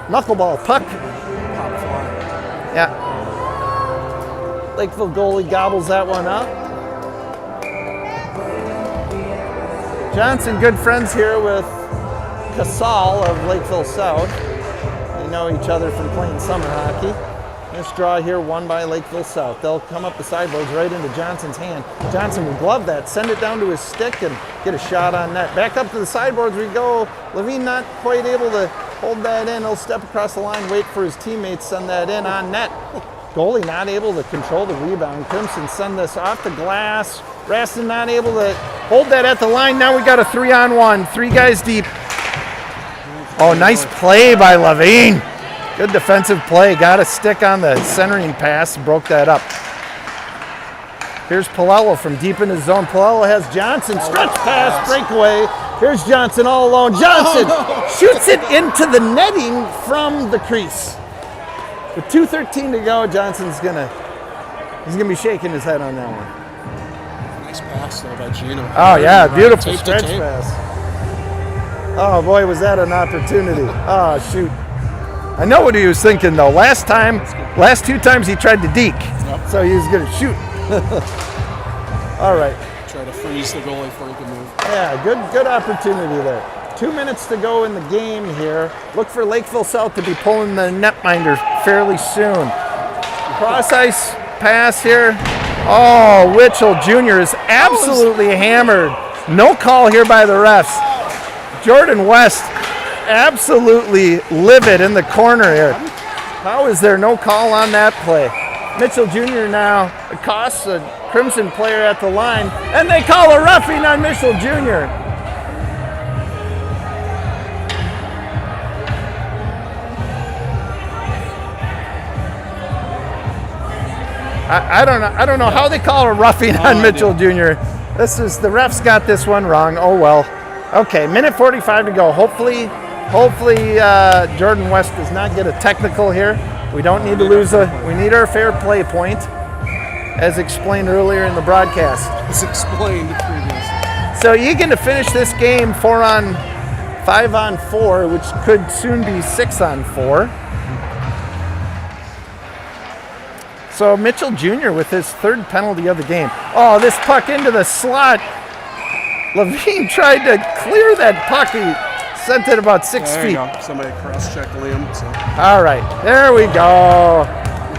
Knuckleball puck. Yeah. Lakeville goalie gobbles that one up. Johnson, good friends here with Casal of Lakeville South. They know each other from playing summer hockey. This draw here won by Lakeville South. They'll come up the sideboards right into Johnson's hand. Johnson will glove that, send it down to his stick, and get a shot on net. Back up to the sideboards we go. Levine not quite able to hold that in. He'll step across the line, wait for his teammates, send that in on net. Goalie not able to control the rebound. Crimson send this off the glass. Raston not able to hold that at the line. Now we got a 3-on-1. 3 guys deep. Oh, nice play by Levine. Good defensive play. Got a stick on the centering pass. Broke that up. Here's Palello from deep in his zone. Palello has Johnson. Stretch pass, breakaway. Here's Johnson all alone. Johnson shoots it into the netting from the crease. With 2:13 to go, Johnson's he's gonna be shaking his head on that one. Nice pass though by Gino. Oh yeah, beautiful stretch pass. Oh boy, was that an opportunity. Oh shoot. I know what he was thinking though. Last 2 times he tried to deke. Yep. So he was gonna shoot. All right. Try to freeze the goalie before he can move. Yeah, good opportunity there. 2 minutes to go in the game here. Look for Lakeville South to be pulling the netminder fairly soon. Cross ice pass here. Oh, Mitchell Jr. is absolutely hammered. No call here by the refs. Jordan West absolutely livid in the corner here. How is there no call on that play? Mitchell Jr. now accosts a Crimson player at the line, and they call a roughing on Mitchell Jr. I don't know how they call a roughing on Mitchell Jr. The refs got this one wrong. Oh well. Okay, minute 45 to go. Hopefully Jordan West does not get a technical here. We don't need to lose we need our fair play point, as explained earlier in the broadcast. As explained previously. So Eagan to finish this game 5-on-4, which could soon be 6-on-4. So Mitchell Jr. with his 3rd penalty of the game. Oh, this puck into the slot. Levine tried to clear that puck. He sent it about 6 feet. There you go. Somebody cross-checked Liam. So. All right, there we go.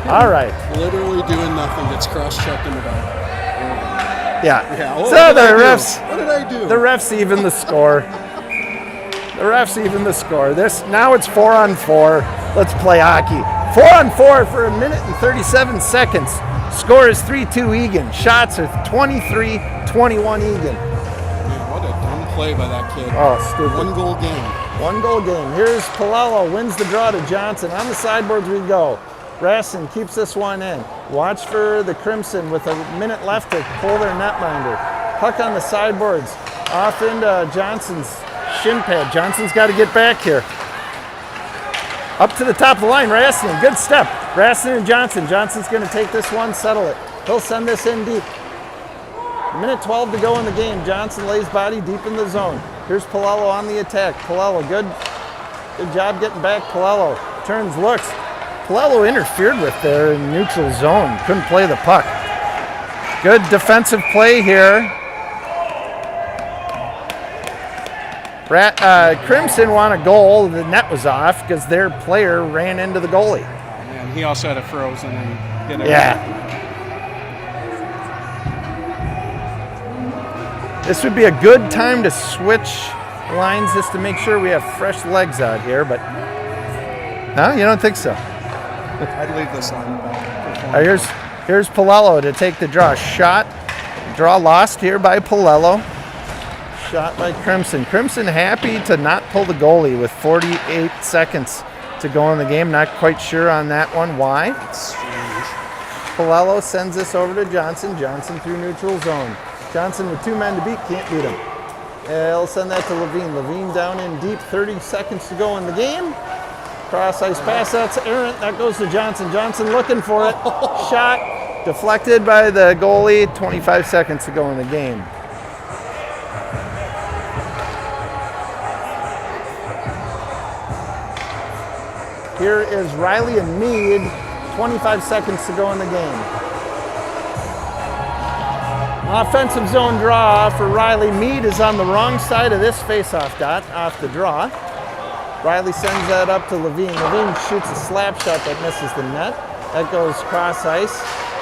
All right. Literally doing nothing. Gets cross-checked in the back. Yeah. Oh, so the refs. What did I do? The refs even the score. Now it's 4-on-4. Let's play hockey. 4-on-4 for 1 minute and 37 seconds. Score is 3-2 Eagan. Shots are 23-21 Eagan. Man, what a dumb play by that kid. Oh, stupid. 1-goal game. 1-goal game. Here's Palello, wins the draw to Johnson. On the sideboards we go. Raston keeps this one in. Watch for the Crimson with a minute left to pull their netminder. Puck on the sideboards. Off into Johnson's shin pad. Johnson's got to get back here. Up to the top of the line, Raston, good step. Raston and Johnson. Johnson's going to take this one, settle it. He'll send this in deep. Minute 12 to go in the game. Johnson lays body deep in the zone. Here's Palello on the attack. Palello, good job getting back. Palello turns, looks. Palello interfered with there in neutral zone. Couldn't play the puck. Good defensive play here. Crimson won a goal. The net was off because their player ran into the goalie. And he also had it frozen and hit it. Yeah. This would be a good time to switch lines just to make sure we have fresh legs out here, but no, you don't think so? I'd leave this on. Here's Palello to take the draw. Shot, draw lost here by Palello. Shot by Crimson. Crimson happy to not pull the goalie with 48 seconds to go in the game. Not quite sure on that one. Why? It's strange. Palello sends this over to Johnson. Johnson through neutral zone. Johnson with 2 men to beat, can't beat him. He'll send that to Levine. Levine down in deep, 30 seconds to go in the game. Cross ice pass, that's errant. That goes to Johnson. Johnson looking for it. Shot deflected by the goalie. 25 seconds to go in the game. Here is Riley and Meade. 25 seconds to go in the game. Offensive zone draw for Riley. Meade is on the wrong side of this face-off dot, off the draw. Riley sends that up to Levine. Levine shoots a slap shot that misses the net. That goes cross ice.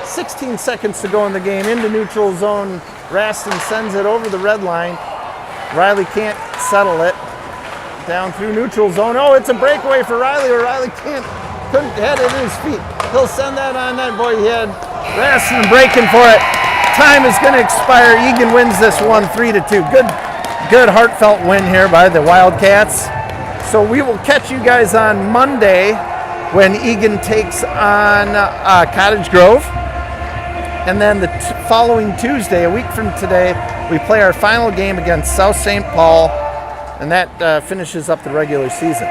16 seconds to go in the game. Into neutral zone. Raston sends it over the red line. Riley can't settle it. Down through neutral zone. Oh, it's a breakaway for Riley, or Riley couldn't head it in his feet. He'll send that on net. Boy, he had Raston breaking for it. Time is going to expire. Eagan wins this one 3-2. Good heartfelt win here by the Wildcats. So we will catch you guys on Monday when Eagan takes on Cottage Grove. And then the following Tuesday, a week from today, we play our final game against South St. Paul, and that finishes up the regular season.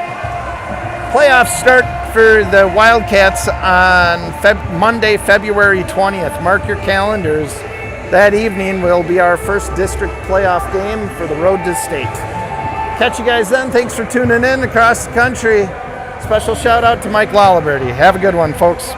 Playoffs start for the Wildcats on Monday, February 20th. Mark your calendars. That evening will be our first district playoff game for the road to state. Catch you guys then. Thanks for tuning in across the country. Special shout out to Mike Laliberty. Have a good one, folks.